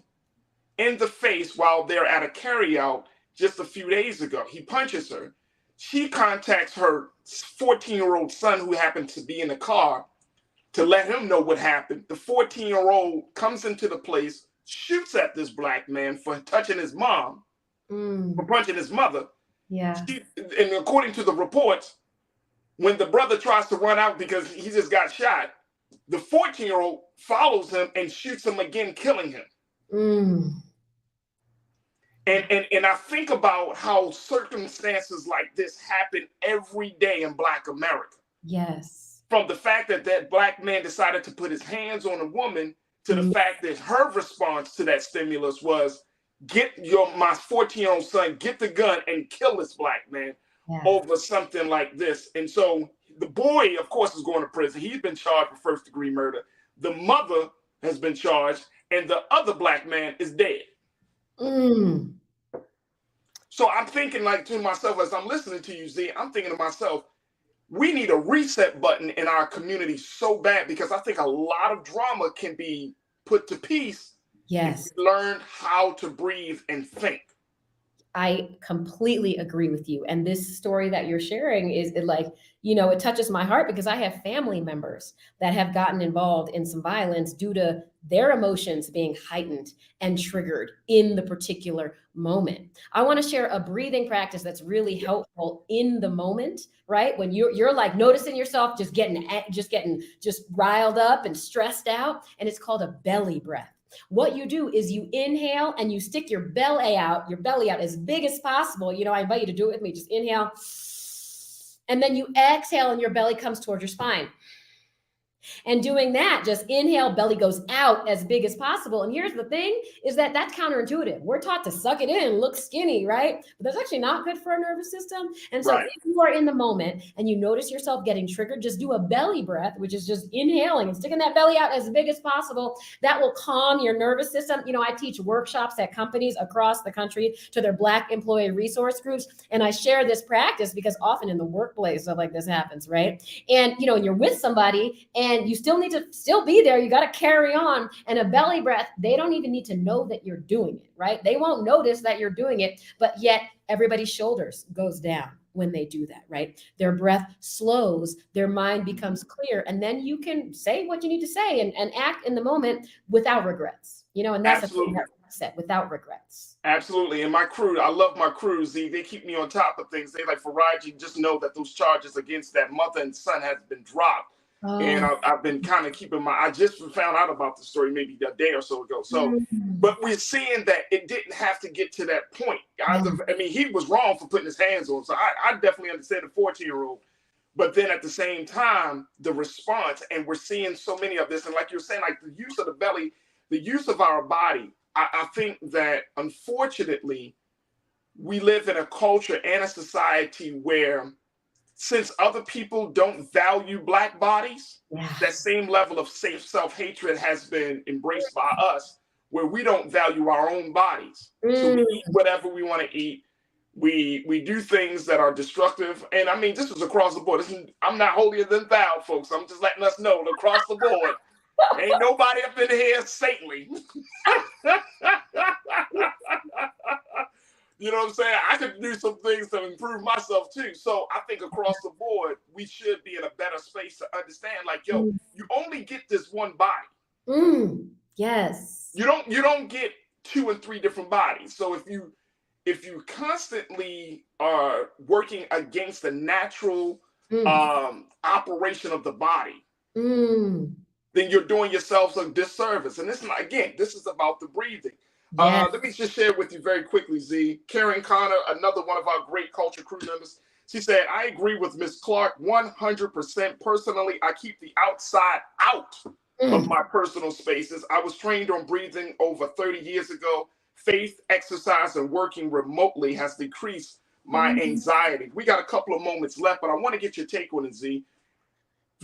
in the face while they're at a carryout just a few days ago. He punches her. She contacts her 14-year-old son who happened to be in the car to let him know what happened. The 14-year-old comes into the place, shoots at this Black man for touching his mom, for punching his mother. Yeah. And according to the reports, when the brother tries to run out because he just got shot, the 14-year-old follows him and shoots him again, killing him. And I think about how circumstances like this happen every day in Black America. Yes. From the fact that that Black man decided to put his hands on a woman to the fact that her response to that stimulus was, my 14-year-old son, get the gun and kill this Black man. Over something like this. And so the boy, of course, is going to prison. He's been charged for first-degree murder. The mother has been charged, and the other Black man is dead. So I'm thinking, like, to myself, as I'm listening to you, Z, I'm thinking to myself, we need a reset button in our community so bad, because I think a lot of drama can be put to peace. Yes. If we learn how to breathe and think. I completely agree with you. And this story that you're sharing is like, you know, it touches my heart because I have family members that have gotten involved in some violence due to their emotions being heightened and triggered in the particular moment. I want to share a breathing practice that's really helpful in the moment, right? When you're like noticing yourself just getting riled up and stressed out, and it's called a belly breath. What you do is you inhale and you stick your belly out as big as possible. You know, I invite you to do it with me. Just inhale. And then you exhale and your belly comes towards your spine. And doing that, just inhale, belly goes out as big as possible. And here's the thing is that that's counterintuitive. We're taught to suck it in, look skinny, right? But that's actually not good for our nervous system. And so if you are in the moment and you notice yourself getting triggered, just do a belly breath, which is just inhaling and sticking that belly out as big as possible. That will calm your nervous system. You know, I teach workshops at companies across the country to their Black employee resource groups. And I share this practice because often in the workplace, stuff like this happens, right? And, you know, you're with somebody and you still need to be there. You got to carry on. And a belly breath, they don't even need to know that you're doing it, right? They won't notice that you're doing it, but yet everybody's shoulders goes down when they do that, right? Their breath slows, their mind becomes clear, and then you can say what you need to say and act in the moment without regrets, you know, and that's Absolutely. a set without regrets. Absolutely. And my crew, I love my crew, Z. They keep me on top of things. They like, Farajii, just know that those charges against that mother and son has been dropped. And I've been kind of keeping I just found out about the story maybe a day or so ago. So, but we're seeing that it didn't have to get to that point. I mean, he was wrong for putting his hands on. So I definitely understand the 14-year-old. But then at the same time, the response, and we're seeing so many of this. And like you're saying, like the use of the belly, the use of our body, I think that unfortunately, we live in a culture and a society where, since other people don't value Black bodies, that same level of self-hatred has been embraced by us, where we don't value our own bodies. So we eat whatever we want to eat. We do things that are destructive. And I mean, this is across the board. I'm not holier than thou, folks. I'm just letting us know across the board. Ain't nobody up in here saintly. You know what I'm saying? I could do some things to improve myself too. So I think across the board, we should be in a better space to understand, like, yo, you only get this one body. Yes. You don't get 2 and 3 different bodies. So if you constantly are working against the natural operation of the body, then you're doing yourselves a disservice. And this is about the breathing. Yes. Let me just share with you very quickly, Z. Karen Connor, another one of our great culture crew members, she said, I agree with Ms. Clark 100%. Personally, I keep the outside out of my personal spaces. I was trained on breathing over 30 years ago. Faith, exercise, and working remotely has decreased my anxiety. We got a couple of moments left, but I want to get your take on it, Z.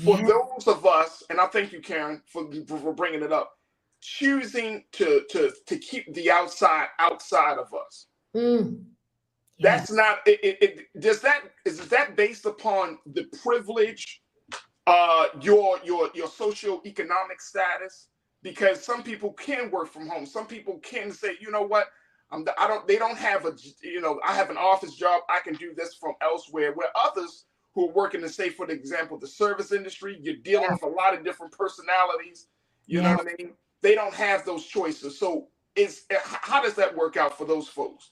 For those of us, and I thank you, Karen, for bringing it up, choosing to keep the outside of us. That's not is that based upon the privilege, your socioeconomic status? Because some people can work from home. Some people can say, you know what, they don't have I have an office job, I can do this from elsewhere. Where others who are working in, say, for example, the service industry, you're dealing with a lot of different personalities. You know what I mean? They don't have those choices. So how does that work out for those folks?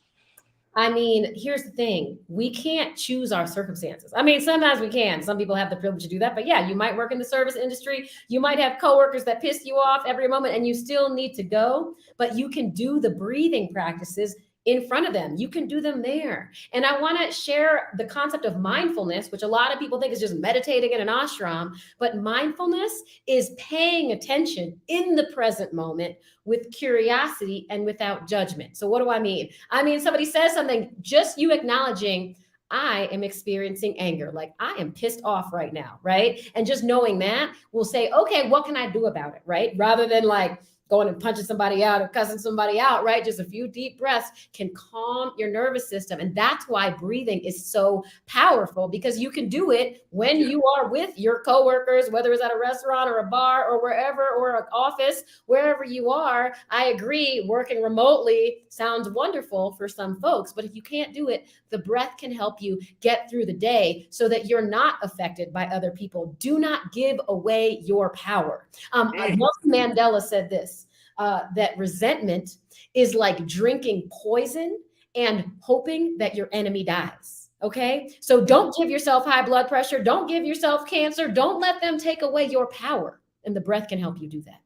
I mean, here's the thing. We can't choose our circumstances. I mean, sometimes we can. Some people have the privilege to do that. But yeah, you might work in the service industry. You might have coworkers that piss you off every moment and you still need to go. But you can do the breathing practices in front of them. You can do them there. And I want to share the concept of mindfulness, which a lot of people think is just meditating in an ashram. But mindfulness is paying attention in the present moment with curiosity and without judgment. So what do I mean? I mean, somebody says something, just you acknowledging, I am experiencing anger. Like I am pissed off right now, right? And just knowing that will say, okay, what can I do about it, right? Rather than like, going and punching somebody out or cussing somebody out, right? Just a few deep breaths can calm your nervous system. And that's why breathing is so powerful, because you can do it when you are with your coworkers, whether it's at a restaurant or a bar or wherever, or an office, wherever you are. I agree, working remotely sounds wonderful for some folks, but if you can't do it, the breath can help you get through the day so that you're not affected by other people. Do not give away your power. Nelson Mandela said this, that resentment is like drinking poison and hoping that your enemy dies. Okay. So don't give yourself high blood pressure. Don't give yourself cancer. Don't let them take away your power. And the breath can help you do that.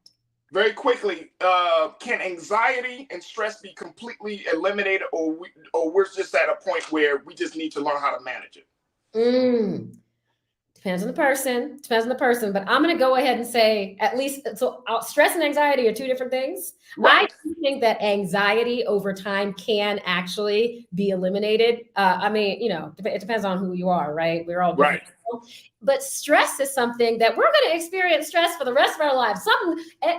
Very quickly, can anxiety and stress be completely eliminated, or we're just at a point where we just need to learn how to manage it? Depends on the person. Depends on the person. But I'm going to go ahead and say, at least, so stress and anxiety are two different things. Right. I think that anxiety over time can actually be eliminated. I mean, you know, it depends on who you are, right? We're all different. Right. But stress is something that we're going to experience stress for the rest of our lives.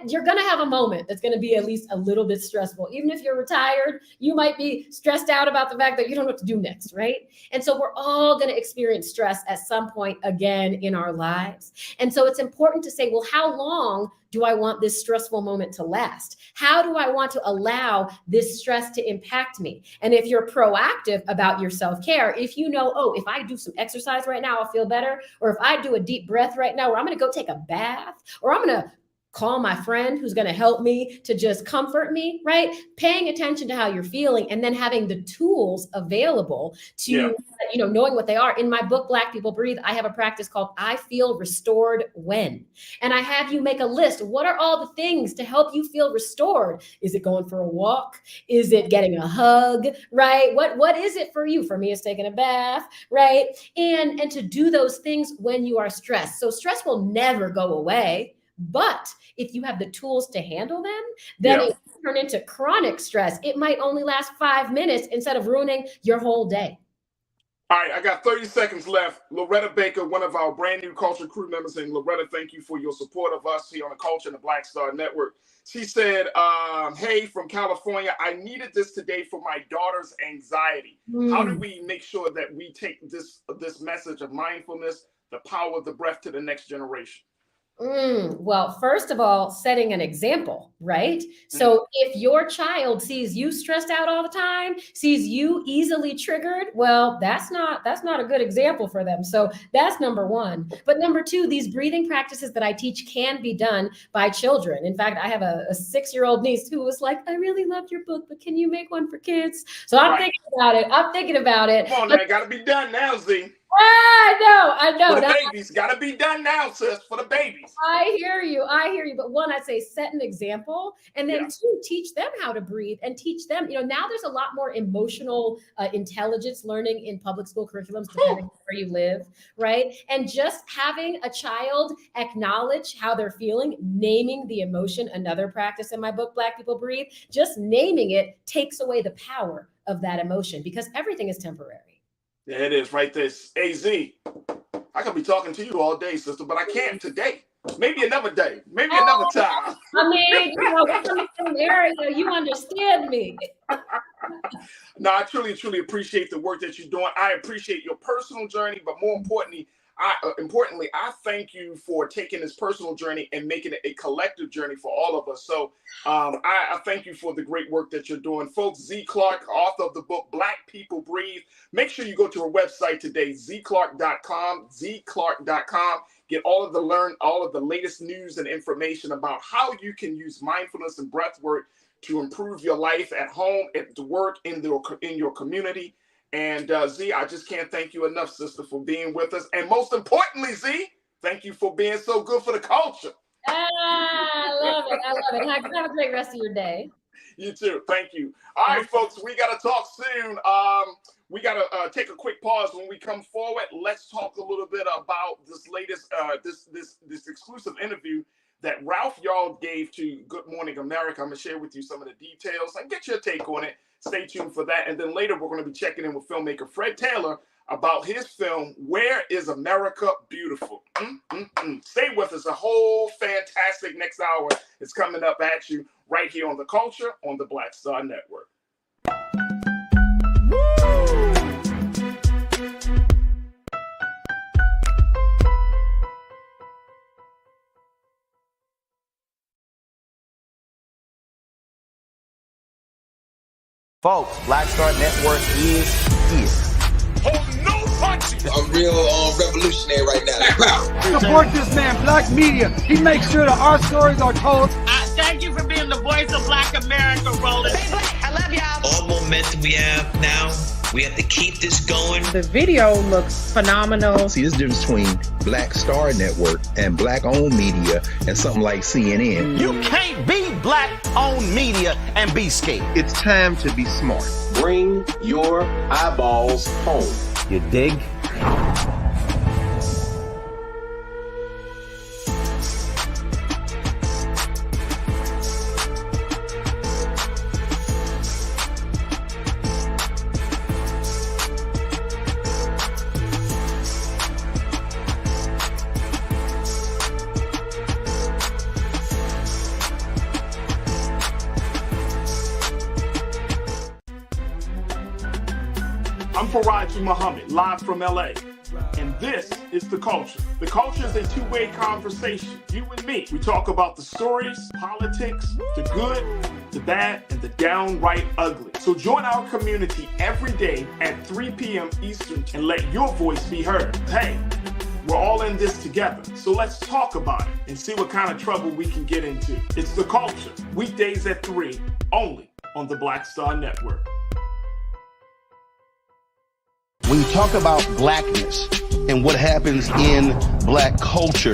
You're going to have a moment that's going to be at least a little bit stressful. Even if you're retired, you might be stressed out about the fact that you don't know what to do next, right? And so we're all going to experience stress at some point again in our lives. And so it's important to say, well, how long do I want this stressful moment to last? How do I want to allow this stress to impact me? And if you're proactive about your self-care, if you know, oh, if I do some exercise right now, I'll feel better. Or if I do a deep breath right now, or I'm going to go take a bath, or I'm going to call my friend who's going to help me to just comfort me, right? Paying attention to how you're feeling, and then having the tools available to, knowing what they are. In my book, Black People Breathe, I have a practice called I Feel Restored When. And I have you make a list. What are all the things to help you feel restored? Is it going for a walk? Is it getting a hug, right? What is it for you? For me, it's taking a bath, right? And to do those things when you are stressed. So stress will never go away. But if you have the tools to handle them, then it will turn into chronic stress. It might only last 5 minutes instead of ruining your whole day. All right, I got 30 seconds left. Loretta Baker, one of our brand new Culture crew members, and Loretta, thank you for your support of us here on the Culture and the Black Star Network. She said, hey, from California, I needed this today for my daughter's anxiety. How do we make sure that we take this message of mindfulness, the power of the breath, to the next generation? Well, first of all, setting an example, right? So if your child sees you stressed out all the time, sees you easily triggered, well, that's not a good example for them. So that's number one. But number two, these breathing practices that I teach can be done by children. In fact, I have a 6-year-old niece who was like, I really loved your book, but can you make one for kids? So I'm thinking about it. Come on, that got to be done now, Z. I know. For the babies, got to be done now, sis, for the babies. I hear you. But one, I'd say set an example, and then two, teach them how to breathe and teach them, now there's a lot more emotional intelligence learning in public school curriculums, depending on where you live, right? And just having a child acknowledge how they're feeling, naming the emotion, another practice in my book, Black People Breathe, just naming it takes away the power of that emotion, because everything is temporary. Yeah, it is right there. AZ, I could be talking to you all day, sister, but I can't today. Maybe another day. Maybe another time. I mean, we're from the same area. You understand me. No, I truly, truly appreciate the work that you're doing. I appreciate your personal journey, but more importantly, I thank you for taking this personal journey and making it a collective journey for all of us. So I thank you for the great work that you're doing. Folks, Z Clark, author of the book, Black People Breathe. Make sure you go to her website today, zclark.com, zclark.com. Get all of the latest news and information about how you can use mindfulness and breath work to improve your life at home, at work, in your community. And Z, I just can't thank you enough, sister, for being with us. And most importantly, Z, thank you for being so good for the culture. I love it. Have a great rest of your day. You too. Thank you. All right, folks, we got to talk soon. We got to take a quick pause. When we come forward, let's talk a little bit about this latest, this exclusive interview that Ralph Yarl gave to Good Morning America. I'm going to share with you some of the details and get your take on it. Stay tuned for that. And then later, we're going to be checking in with filmmaker Fred Taylor about his film, Where is America Beautiful? Stay with us. A whole fantastic next hour is coming up at you right here on The Culture on the Black Star Network. Folks, Black Star Network is here. Hold no punches. I'm real revolutionary right now. Support this man, Black Media. He makes sure that our stories are told. Thank you for being the voice of Black America, Roland. Stay black. I love y'all. All momentum we have now, we have to keep this going. The video looks phenomenal. See, there's a difference between Black Star Network and black-owned media and something like CNN. You can't be black-owned media and be scared. It's time to be smart. Bring your eyeballs home. You dig? I'm Farajii Muhammad, live from LA. And this is The Culture. The Culture is a two-way conversation. You and me. We talk about the stories, politics, the good, the bad, and the downright ugly. So join our community every day at 3 p.m. Eastern and let your voice be heard. Hey, we're all in this together. So let's talk about it and see what kind of trouble we can get into. It's The Culture. Weekdays at 3, only on the Black Star Network. When you talk about blackness and what happens in black culture,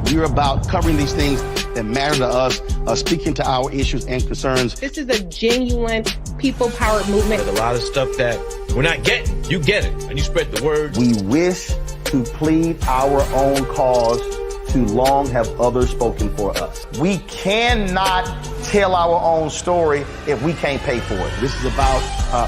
we're about covering these things that matter to us, speaking to our issues and concerns. This is a genuine people-powered movement. There's a lot of stuff that we're not getting. You get it, and you spread the word. We wish to plead our own cause. Too long have others spoken for us. We cannot tell our own story if we can't pay for it. This is about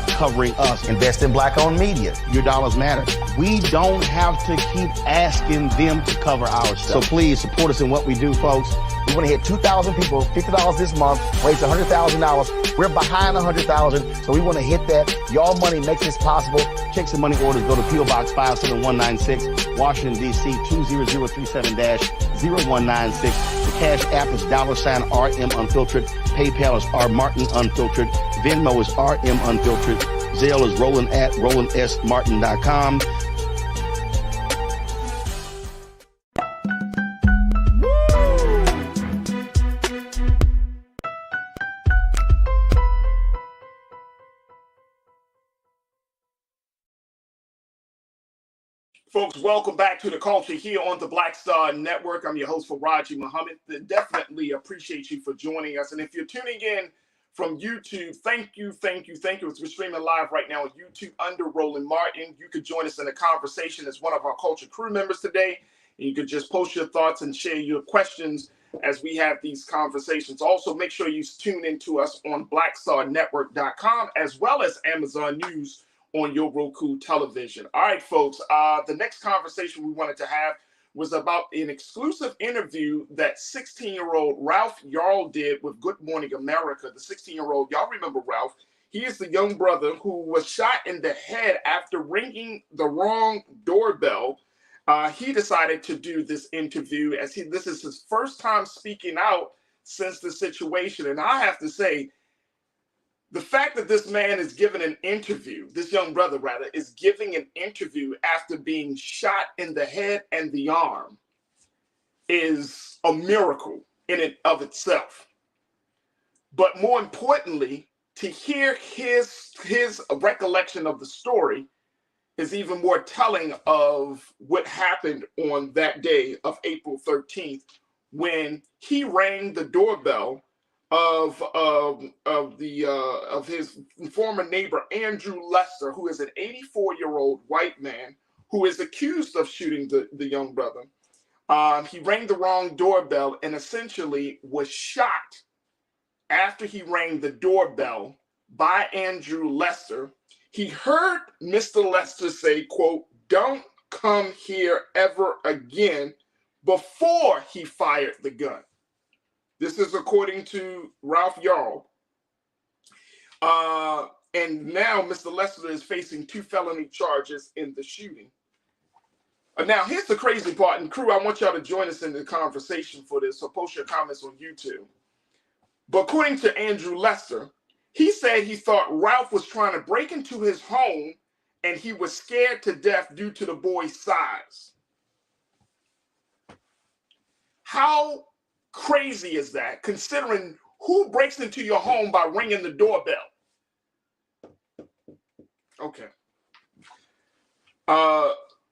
covering us. Invest in black-owned media. Your dollars matter. We don't have to keep asking them to cover our stuff. So please support us in what we do, folks. We want to hit 2,000 people, $50 this month, raise $100,000. We're behind 100,000, so we want to hit that. Y'all money makes this possible. Checks and money orders go to P.O. Box 57196, Washington, D.C. 20037-0196. The Cash App is $RM Unfiltered. PayPal is R Martin Unfiltered. Venmo is RM Unfiltered. Zelle is Roland at RolandSMartin.com. Folks, welcome back to The Culture here on the Black Star Network. I'm your host, Farajii Muhammad. Definitely appreciate you for joining us. And if you're tuning in from YouTube, thank you. We're streaming live right now on YouTube under Roland Martin. You could join us in a conversation as one of our Culture crew members today. And you could just post your thoughts and share your questions as we have these conversations. Also, make sure you tune into us on blackstarnetwork.com as well as Amazon News on your Roku television. All right, folks, the next conversation we wanted to have was about an exclusive interview that 16-year-old Ralph Yarl did with Good Morning America. The 16-year-old, y'all remember Ralph. He is the young brother who was shot in the head after ringing the wrong doorbell. He decided to do this interview as this is his first time speaking out since the situation. And I have to say, the fact that this man is giving an interview, this young brother rather, is giving an interview after being shot in the head and the arm is a miracle in and of itself. But more importantly, to hear his recollection of the story is even more telling of what happened on that day of April 13th when he rang the doorbell of his former neighbor Andrew Lester, who is an 84-year-old white man who is accused of shooting the young brother. He rang the wrong doorbell and essentially was shot after he rang the doorbell by Andrew Lester. he heard Mr. Lester say, quote, "Don't come here ever again," before he fired the gun. This is according to Ralph Yarl. And now Mr. Lester is facing 2 felony charges in the shooting. Now, here's the crazy part, and crew, I want y'all to join us in the conversation for this, so post your comments on YouTube. But according to Andrew Lester, he said he thought Ralph was trying to break into his home and he was scared to death due to the boy's size. How crazy is that, considering who breaks into your home by ringing the doorbell? Okay.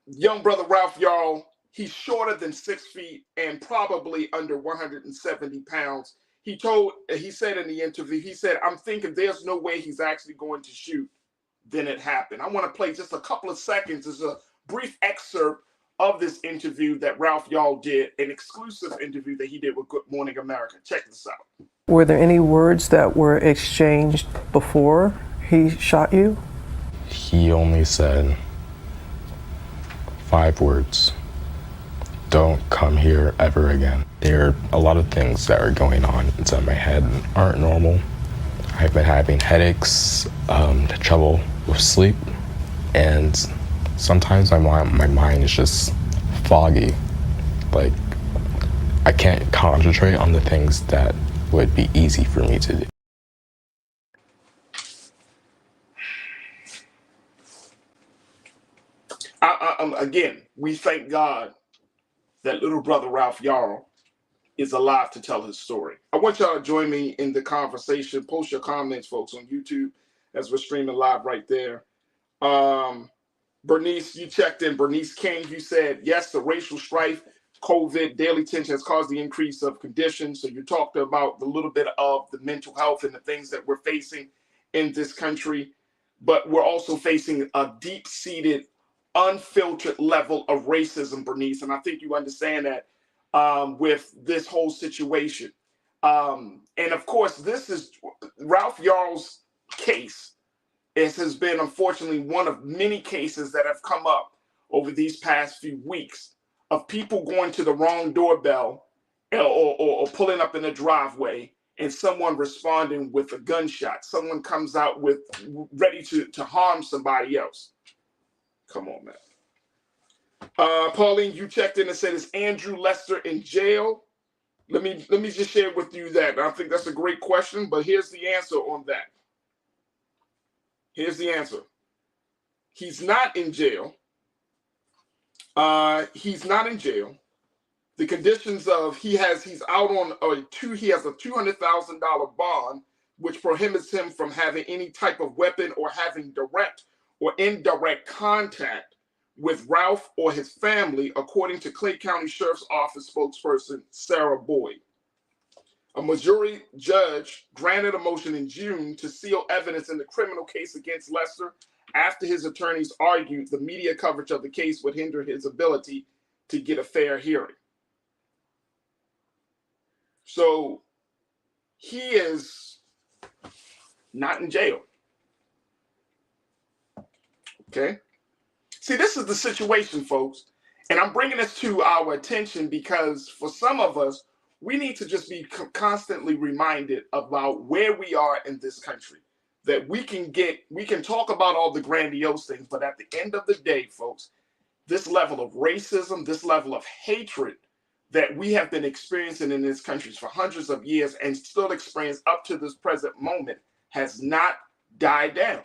Young brother Ralph Yarl, he's shorter than 6 feet and probably under 170 pounds. He said in the interview, he said, "I'm thinking there's no way he's actually going to shoot." Then it happened. I want to play just a couple of seconds as a brief excerpt of this interview that Ralph Yarl did, an exclusive interview that he did with Good Morning America. Check this out. Were there any words that were exchanged before he shot you? He only said 5 words. "Don't come here ever again." There are a lot of things that are going on inside my head that aren't normal. I've been having headaches, trouble with sleep, and sometimes my mind is just foggy. Like, I can't concentrate on the things that would be easy for me to do. Again, we thank God that little brother Ralph Yarl is alive to tell his story. I want y'all to join me in the conversation. Post your comments, folks, on YouTube as we're streaming live right there. Bernice, you checked in. Bernice King, you said, yes, the racial strife, COVID, daily tension has caused the increase of conditions. So you talked about the little bit of the mental health and the things that we're facing in this country, but we're also facing a deep-seated, unfiltered level of racism, Bernice, and I think you understand that with this whole situation. And of course, this is Ralph Yarl's case. It has been, unfortunately, one of many cases that have come up over these past few weeks of people going to the wrong doorbell or pulling up in a driveway and someone responding with a gunshot. Someone comes out with ready to harm somebody else. Come on, man. Pauline, you checked in and said, "Is Andrew Lester in jail?" Let me just share with you that. I think that's a great question, but here's the answer on that. Here's the answer. He's not in jail. He's not in jail. The conditions of he's out on he has a $200,000 bond, which prohibits him from having any type of weapon or having direct or indirect contact with Ralph or his family, according to Clay County Sheriff's Office spokesperson Sarah Boyd. A majority judge granted a motion in June to seal evidence in the criminal case against Lester after his attorneys argued the media coverage of the case would hinder his ability to get a fair hearing. So he is not in jail. Okay? See, this is the situation, folks. And I'm bringing this to our attention because for some of us, we need to just be constantly reminded about where we are in this country. That we can talk about all the grandiose things, but at the end of the day, folks, this level of racism, this level of hatred that we have been experiencing in this country for hundreds of years and still experience up to this present moment has not died down.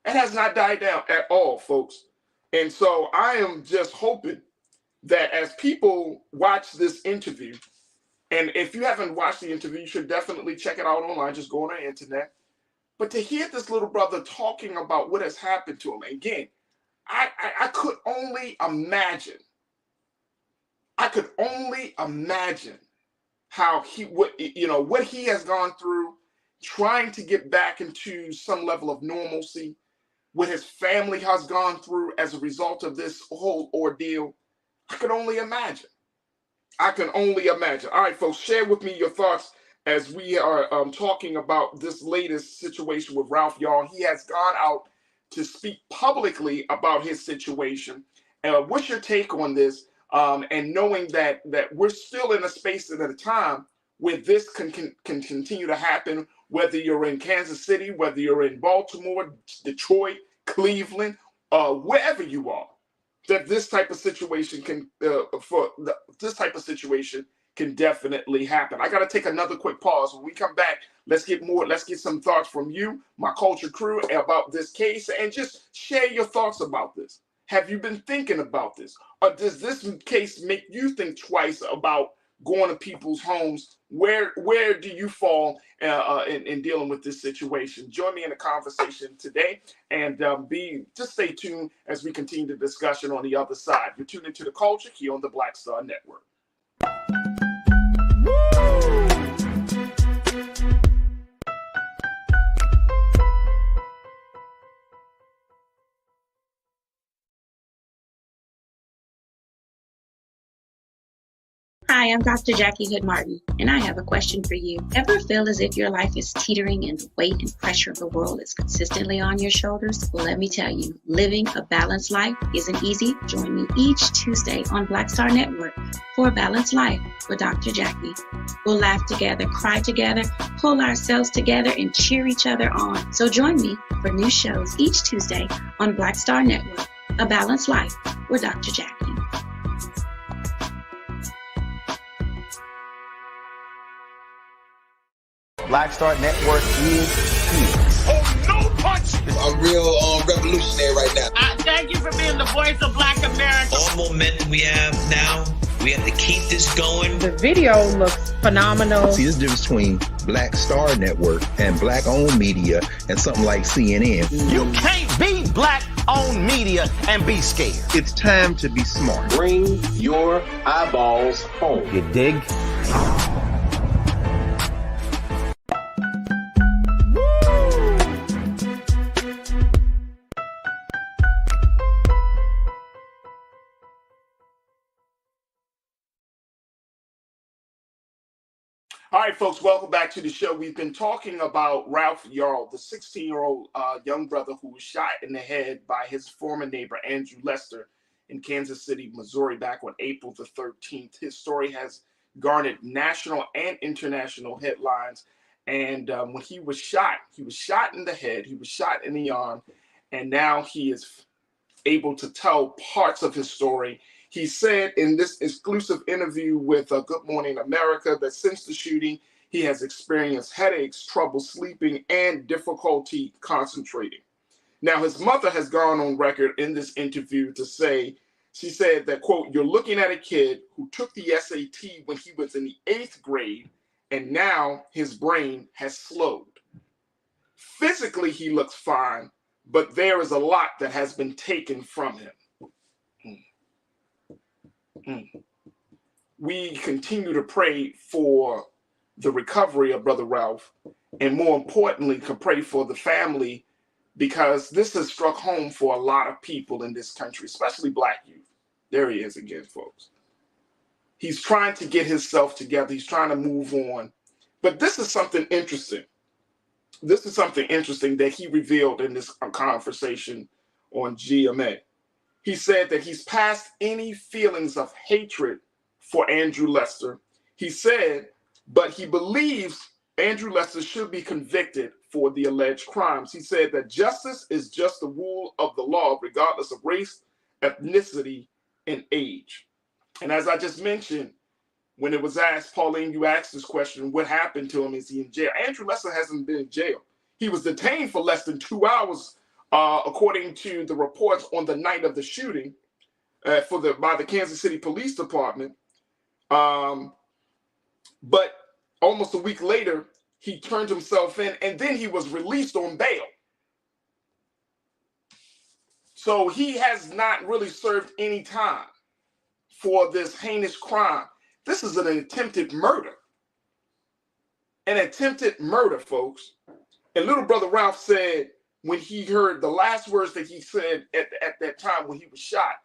It has not died down at all, folks. And so I am just hoping that as people watch this interview, and if you haven't watched the interview, you should definitely check it out online. Just go on the internet. But to hear this little brother talking about what has happened to him, again, I could only imagine. I could only imagine how what he has gone through, trying to get back into some level of normalcy, what his family has gone through as a result of this whole ordeal. I could only imagine. I can only imagine. All right, folks, share with me your thoughts as we are talking about this latest situation with Ralph Yarl. He has gone out to speak publicly about his situation. What's your take on this? And knowing that we're still in a space and at a time where this can continue to happen, whether you're in Kansas City, whether you're in Baltimore, Detroit, Cleveland, wherever you are, that this type of situation this type of situation can definitely happen. I got to take another quick pause. When we come back, let's get some thoughts from you, my culture crew, about this case, and just share your thoughts about this. Have you been thinking about this? Or does this case make you think twice about going to people's homes? Where do you fall in dealing with this situation? Join me in the conversation today, and just stay tuned as we continue the discussion on the other side. You're tuned into The Culture here on the Black Star Network. Hi, I'm Dr. Jackie Hood Martin, and I have a question for you. Ever feel as if your life is teetering and the weight and pressure of the world is consistently on your shoulders? Well, let me tell you, living a balanced life isn't easy. Join me each Tuesday on Black Star Network for A Balanced Life with Dr. Jackie. We'll laugh together, cry together, pull ourselves together, and cheer each other on. So join me for new shows each Tuesday on Black Star Network, A Balanced Life with Dr. Jackie. Black Star Network is here. Oh, no punch! I'm real revolutionary right now. Thank you for being the voice of Black America. All momentum we have now, we have to keep this going. The video looks phenomenal. See, there's a difference between Black Star Network and black-owned media and something like CNN. You can't be black-owned media and be scared. It's time to be smart. Bring your eyeballs home. You dig? All right, folks, welcome back to the show. We've been talking about Ralph Yarl, the 16-year-old young brother who was shot in the head by his former neighbor, Andrew Lester, in Kansas City, Missouri, back on April the 13th. His story has garnered national and international headlines. And when he was shot in the head, he was shot in the arm, and now he is able to tell parts of his story. He said in this exclusive interview with Good Morning America that since the shooting, he has experienced headaches, trouble sleeping, and difficulty concentrating. Now, his mother has gone on record in this interview to say, she said that, quote, "You're looking at a kid who took the SAT when he was in the 8th grade, and now his brain has slowed. Physically, he looks fine, but there is a lot that has been taken from him." We continue to pray for the recovery of Brother Ralph, and more importantly, to pray for the family, because this has struck home for a lot of people in this country, especially Black youth. There he is again, folks. He's trying to get himself together. He's trying to move on. But this is something interesting. This is something interesting that he revealed in this conversation on GMA. He said that he's past any feelings of hatred for Andrew Lester. He said, but he believes Andrew Lester should be convicted for the alleged crimes. He said that justice is just the rule of the law, regardless of race, ethnicity, and age. And as I just mentioned, when it was asked, Pauline, you asked this question, what happened to him? Is he in jail? Andrew Lester hasn't been in jail. He was detained for less than 2 hours, according to the reports on the night of the shooting by the Kansas City Police Department. But almost a week later, he turned himself in, and then he was released on bail. So he has not really served any time for this heinous crime. This is an attempted murder. An attempted murder, folks. And little brother Ralph said, when he heard the last words that he said at that time when he was shot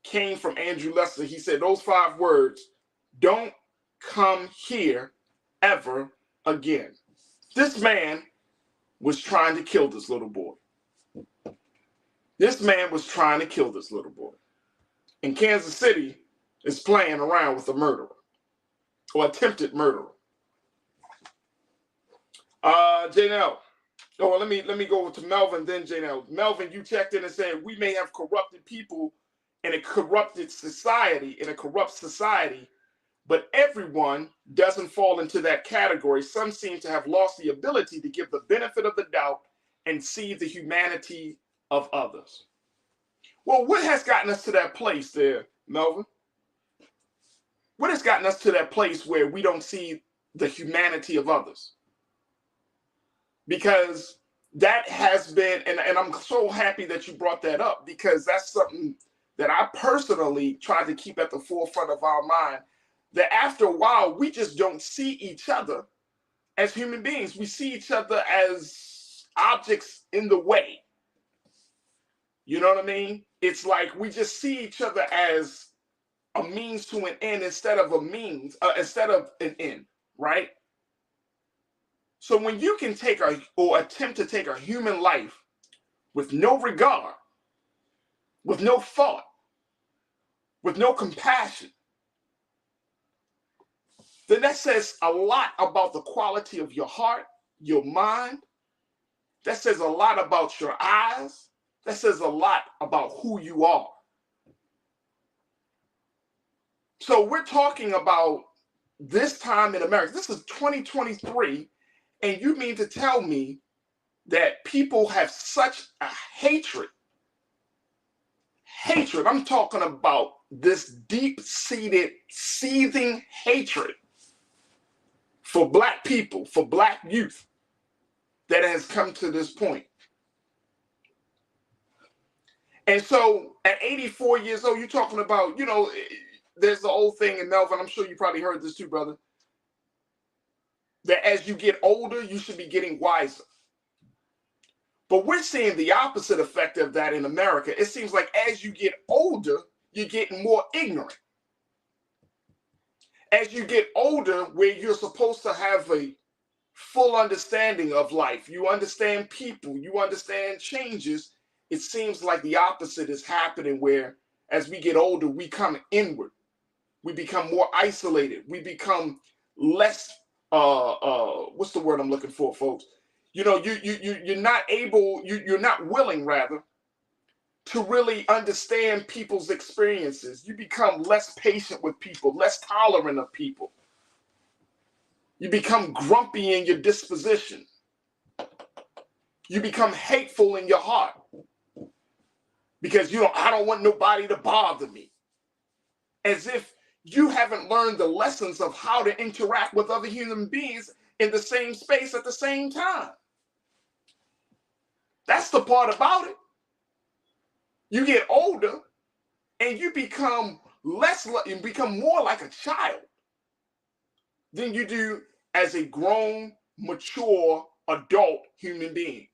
came from Andrew Lester, he said those 5 words, "Don't come here ever again." This man was trying to kill this little boy. This man was trying to kill this little boy. And Kansas City is playing around with a murderer or attempted murderer. Janelle. Oh, let me go over to Melvin, then Janelle. Melvin, you checked in and said we may have corrupted people in a corrupted society, but everyone doesn't fall into that category. Some seem to have lost the ability to give the benefit of the doubt and see the humanity of others. Well, what has gotten us to that place there, Melvin? What has gotten us to that place where we don't see the humanity of others? Because that has been, and I'm so happy that you brought that up, because that's something that I personally try to keep at the forefront of our mind, that after a while, we just don't see each other as human beings. We see each other as objects in the way. You know what I mean? It's like we just see each other as a means to an end instead of an end, right? So when you can take or attempt to take a human life with no regard, with no thought, with no compassion, then that says a lot about the quality of your heart, your mind. That says a lot about your eyes. That says a lot about who you are. So we're talking about this time in America. This is 2023, and you mean to tell me that people have such a hatred? I'm talking about this deep-seated, seething hatred for Black people, for Black youth, that has come to this point. And so at 84 years old, you're talking about, you know, there's the old thing in Melvin, I'm sure you probably heard this too, brother, that as you get older, you should be getting wiser. But we're seeing the opposite effect of that in America. It seems like as you get older, you're getting more ignorant. As you get older, where you're supposed to have a full understanding of life, you understand people, you understand changes, it seems like the opposite is happening, where as we get older, we come inward. We become more isolated. We become less, what's the word I'm looking for, folks? You know, you're not able, you're not willing, rather, to really understand people's experiences. You become less patient with people, less tolerant of people. You become grumpy in your disposition. You become hateful in your heart. Because, you know, I don't want nobody to bother me. As if you haven't learned the lessons of how to interact with other human beings in the same space at the same time. That's the part about it. You get older and you become more like a child than you do as a grown, mature, adult human being.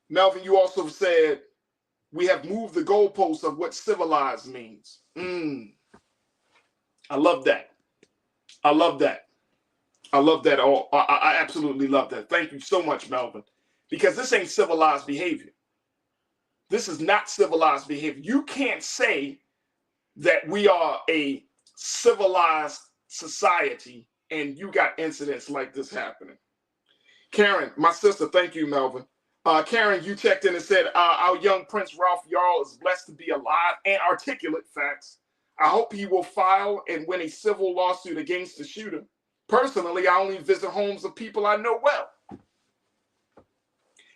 Melvin, you also said we have moved the goalposts of what civilized means. I love that. I love that. I love that. I absolutely love that. Thank you so much, Melvin. Because this ain't civilized behavior. This is not civilized behavior. You can't say that we are a civilized society and you got incidents like this happening. Karen, my sister, thank you, Melvin. Karen, you checked in and said, our young Prince Ralph Yarl is blessed to be alive and articulate. Facts. I hope he will file and win a civil lawsuit against the shooter. Personally, I only visit homes of people I know well.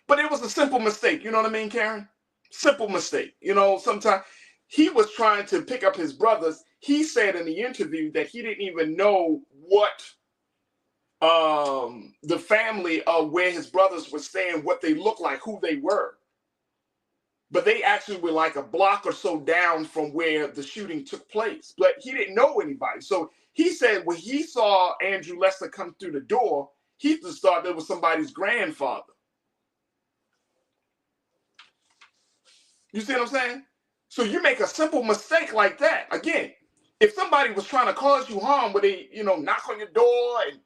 But it was a simple mistake. You know what I mean, Karen? Simple mistake. You know, sometimes he was trying to pick up his brothers. He said in the interview that he didn't even know what the family of where his brothers were staying, what they looked like, who they were. But they actually were like a block or so down from where the shooting took place. But he didn't know anybody. So he said when he saw Andrew Lester come through the door, he just thought it was somebody's grandfather. You see what I'm saying? So you make a simple mistake like that. Again, if somebody was trying to cause you harm, where they, you know, knock on your door and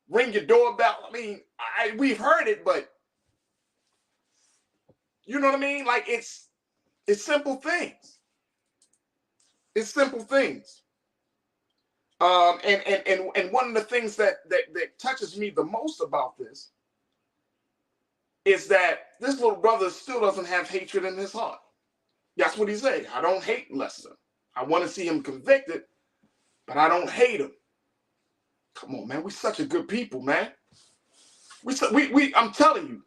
ring your doorbell, I mean, we've heard it, but You know what I mean? Like it's simple things. It's simple things. And one of the things that touches me the most about this is that this little brother still doesn't have hatred in his heart. That's what he said. I don't hate Lester. I want to see him convicted, but I don't hate him. Come on, man. We're such a good people, man. I'm telling you,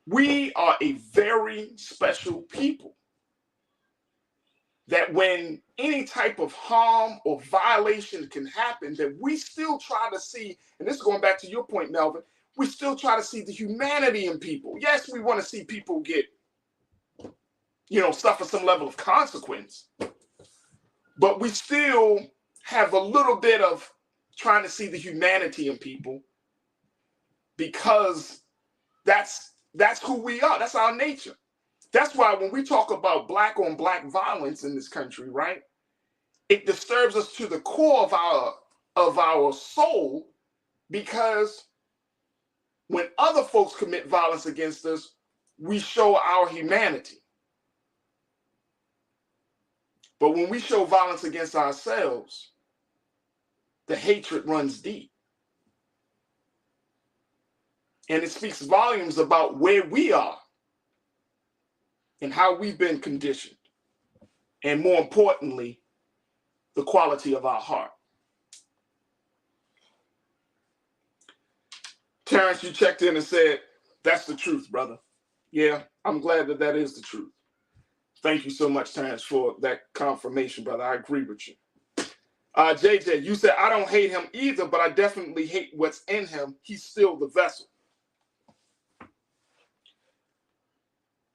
we are a very special people. That when any type of harm or violation can happen, that we still try to see, and this is going back to your point, Melvin, we still try to see the humanity in people. Yes, we want to see people get, suffer some level of consequence, but we still have a little bit of trying to see the humanity in people because that's who we are. That's our nature. That's why when we talk about black on black violence in this country, right, it disturbs us to the core of our soul, because when other folks commit violence against us, we show our humanity. But when we show violence against ourselves, the hatred runs deep. And it speaks volumes about where we are and how we've been conditioned. And more importantly, the quality of our heart. Terrence, you checked in and said, that's the truth, brother. Yeah, I'm glad that is the truth. Thank you so much, Terrence, for that confirmation, brother. I agree with you. JJ, you said, I don't hate him either, but I definitely hate what's in him. He's still the vessel.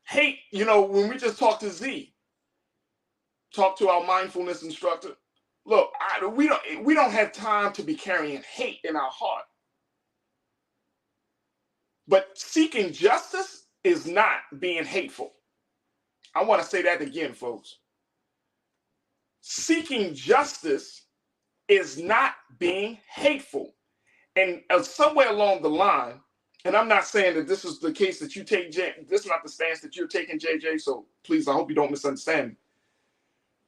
Hate, when we just talk to Z, talk to our mindfulness instructor, look, we don't have time to be carrying hate in our heart. But seeking justice is not being hateful. I want to say that again, folks. Seeking justice is not being hateful. And somewhere along the line, and I'm not saying that this is the case that you take, this is not the stance that you're taking, JJ, so please, I hope you don't misunderstand me.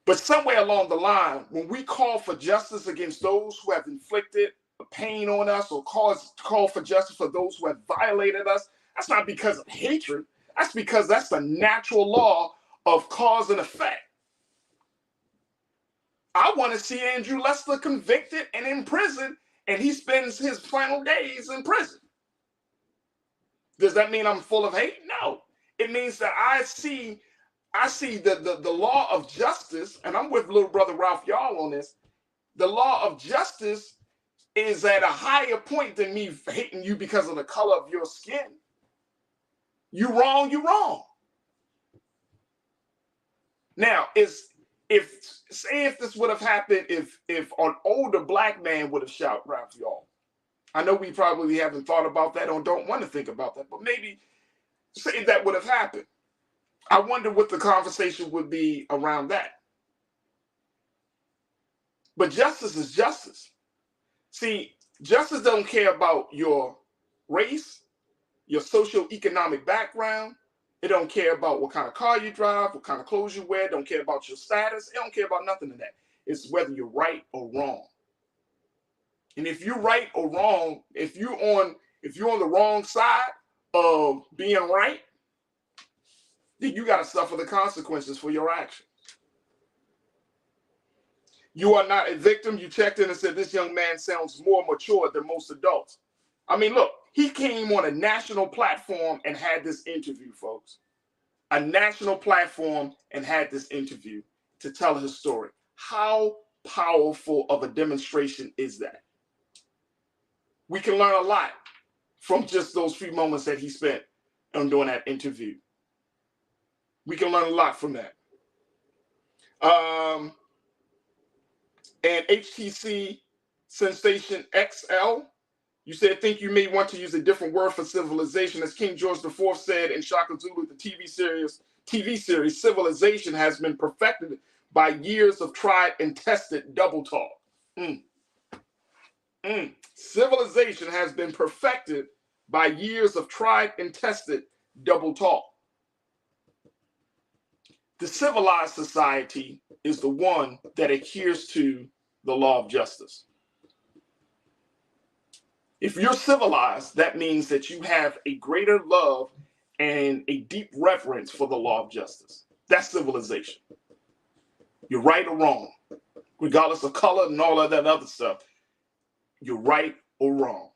But somewhere along the line, when we call for justice against those who have inflicted pain on us, or call for justice for those who have violated us, that's not because of hatred. That's because that's the natural law of cause and effect. I want to see Andrew Lester convicted and in prison, and he spends his final days in prison. Does that mean I'm full of hate? No. It means that I see the law of justice, and I'm with little brother Ralph Yarl on this. The law of justice is at a higher point than me hating you because of the color of your skin. You wrong, you wrong. Now, if this would have happened if an older black man would have shot Ralph Yarl. I know we probably haven't thought about that or don't want to think about that, but maybe say that would have happened. I wonder what the conversation would be around that. But justice is justice. See, justice don't care about your race, your socioeconomic background. It don't care about what kind of car you drive, what kind of clothes you wear. It don't care about your status. It don't care about nothing of that. It's whether you're right or wrong. And if you're right or wrong, if you're on the wrong side of being right, then you got to suffer the consequences for your actions. You are not a victim. You checked in and said, this young man sounds more mature than most adults. I mean, look, he came on a national platform and had this interview, folks. A national platform and had this interview to tell his story. How powerful of a demonstration is that? We can learn a lot from just those few moments that he spent on doing that interview. We can learn a lot from that. And HTC Sensation XL, you said, think you may want to use a different word for civilization. As King George IV said in Shaka Zulu, the TV series, civilization has been perfected by years of tried and tested double talk. Civilization has been perfected by years of tried and tested double talk. The civilized society is the one that adheres to the law of justice. If you're civilized, that means that you have a greater love and a deep reverence for the law of justice. That's civilization. You're right or wrong, regardless of color and all of that other stuff. You're right or wrong.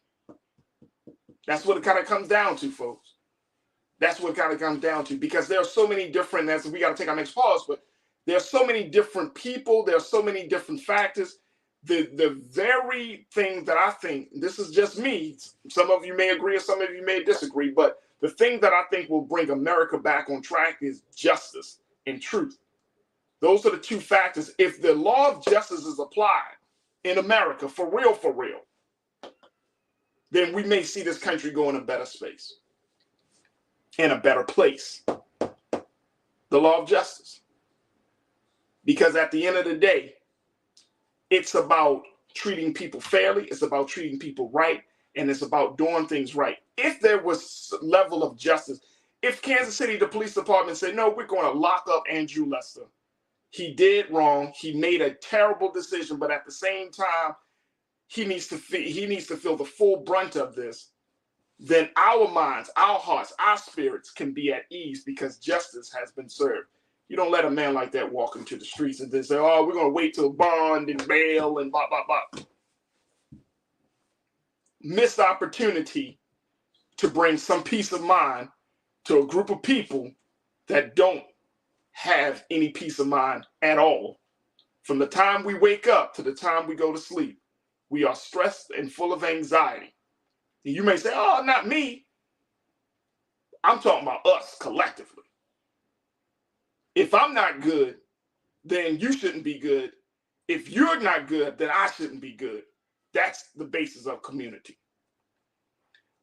That's what it kind of comes down to, folks. That's what it kind of comes down to, because there are so many different, as we got to take our next pause, but there are so many different people, there are so many different factors. The very thing that I think, this is just me, some of you may agree or some of you may disagree, but the thing that I think will bring America back on track is justice and truth. Those are the two factors. If the law of justice is applied in America, for real, then we may see this country go in a better space, in a better place. The law of justice. Because at the end of the day, it's about treating people fairly, it's about treating people right, and it's about doing things right. If there was a level of justice, if Kansas City, the police department said, no, we're going to lock up Andrew Lester. He did wrong. He made a terrible decision, but at the same time, he needs to feel the full brunt of this. Then our minds, our hearts, our spirits can be at ease because justice has been served. You don't let a man like that walk into the streets and then say, oh, we're going to wait till bond and bail and blah, blah, blah. Missed opportunity to bring some peace of mind to a group of people that don't have any peace of mind at all. From the time we wake up to the time we go to sleep, we are stressed and full of anxiety. And you may say, oh, not me. I'm talking about us collectively. If I'm not good, then you shouldn't be good. If you're not good, then I shouldn't be good. That's the basis of community.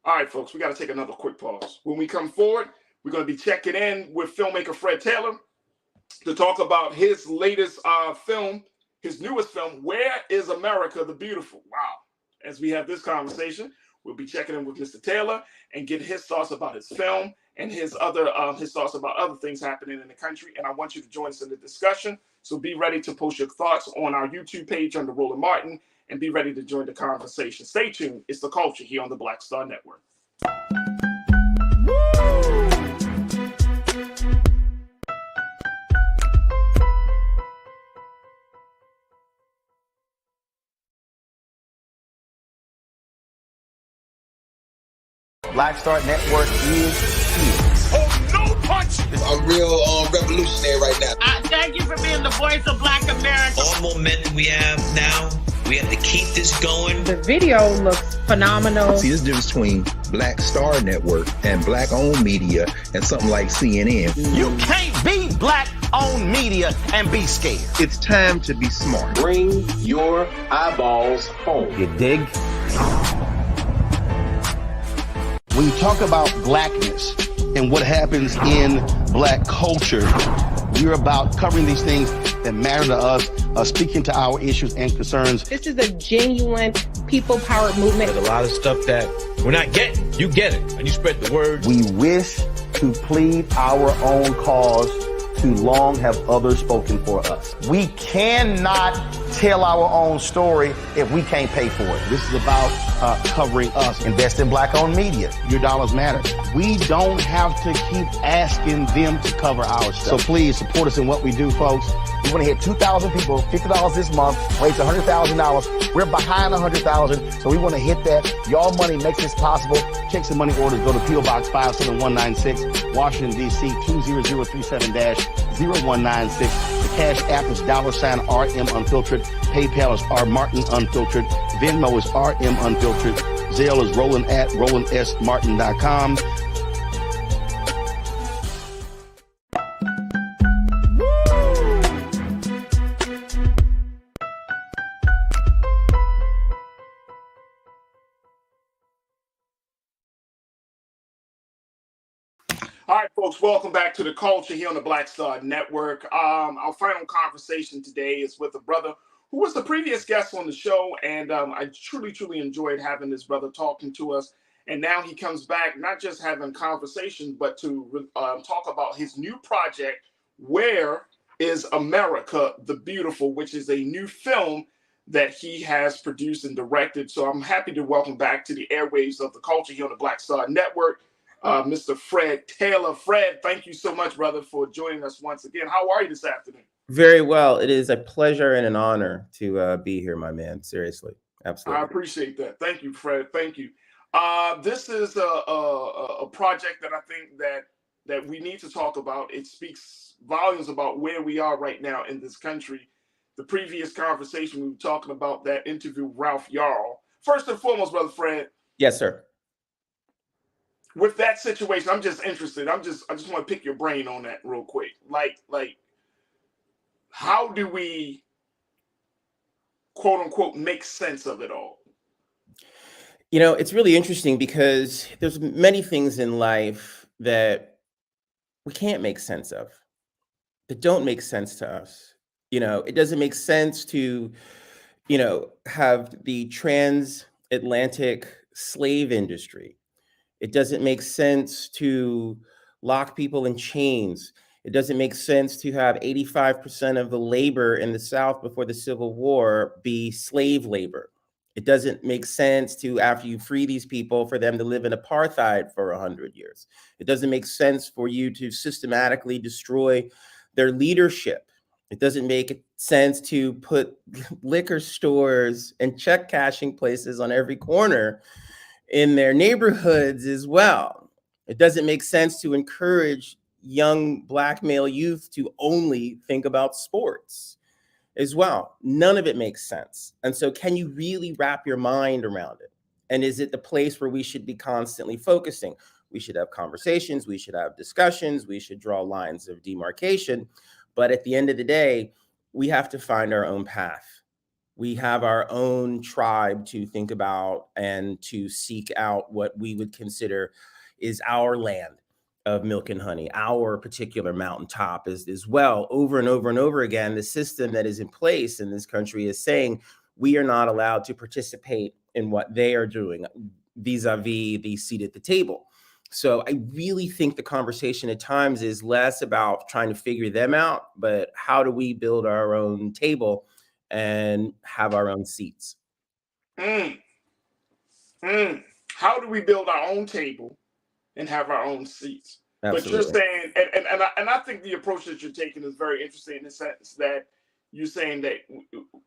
All right, folks, we got to take another quick pause. When we come forward, we're going to be checking in with filmmaker Fred Taylor to talk about his latest film, his newest film, Where is America the Beautiful? Wow. As we have this conversation, we'll be checking in with Mr. Taylor and get his thoughts about his film and his thoughts about other things happening in the country. And I want you to join us in the discussion. So be ready to post your thoughts on our YouTube page under Roland Martin and be ready to join the conversation. Stay tuned. It's The Culture here on the Black Star Network. Black Star Network is here. Oh, no punch! I'm real revolutionary right now. Thank you for being the voice of Black America. All momentum we have now, we have to keep this going. The video looks phenomenal. See, this difference between Black Star Network and black-owned media and something like CNN. You can't be black-owned media and be scared. It's time to be smart. Bring your eyeballs home. You dig? When you talk about blackness and what happens in black culture, we're about covering these things that matter to us, speaking to our issues and concerns. This is a genuine people-powered movement. There's a lot of stuff that we're not getting. You get it, and you spread the word. We wish to plead our own cause. Too long have others spoken for us. We cannot tell our own story if we can't pay for it. This is about covering us. Invest in black-owned media. Your dollars matter. We don't have to keep asking them to cover our stuff. So please support us in what we do, folks. We want to hit 2,000 people, $50 this month, raise $100,000. We're behind 100,000, so we want to hit that. Y'all money makes this possible. Checks and money orders go to P.O. Box 57196, Washington, D.C. 20037-0196. The Cash App is $RM Unfiltered. PayPal is R Martin Unfiltered. Venmo is RM Unfiltered. Zelle is Roland at RolandSMartin.com. All right, folks, welcome back to The Culture here on the Black Star Network. Our final conversation today is with a brother who was the previous guest on the show, and I truly enjoyed having this brother talking to us And now he comes back, not just having conversations, but to talk about his new project, Where is America the Beautiful, which is a new film that he has produced and directed. So I'm happy to welcome back to the airwaves of the culture here on the Black Star Network, Mr. Fred Taylor. Fred, thank you so much, brother, for joining us once again. How are you this afternoon? Very well. It is a pleasure and an honor to be here, my man. Seriously. Absolutely. I appreciate that. Thank you, Fred. Thank you. This is a project that I think that we need to talk about. It speaks volumes about where we are right now in this country. The previous conversation, we were talking about that interview with Ralph Yarl. First and foremost, Brother Fred. Yes, sir. With that situation, I'm just interested. I just want to pick your brain on that real quick. Like, how do we, quote unquote, make sense of it all? You know, it's really interesting because there's many things in life that we can't make sense of, that don't make sense to us. You know, it doesn't make sense to, have the transatlantic slave industry. It doesn't make sense to lock people in chains. It doesn't make sense to have 85% of the labor in the South before the Civil War be slave labor. It doesn't make sense to, after you free these people, for them to live in apartheid for 100 years. It doesn't make sense for you to systematically destroy their leadership. It doesn't make sense to put liquor stores and check cashing places on every corner in their neighborhoods as well. It doesn't make sense to encourage young Black male youth to only think about sports as well. None of it makes sense. And so can you really wrap your mind around it? And is it the place where we should be constantly focusing? We should have conversations, we should have discussions, we should draw lines of demarcation. But at the end of the day, we have to find our own path. We have our own tribe to think about and to seek out what we would consider is our land of milk and honey, our particular mountaintop as well. Over and over and over again, the system that is in place in this country is saying we are not allowed to participate in what they are doing vis-a-vis the seat at the table. So I really think the conversation at times is less about trying to figure them out, but how do we build our own table and have our own seats? How do we build our own table and have our own seats? Absolutely. But you're saying, and I think the approach that you're taking is very interesting in the sense that you're saying that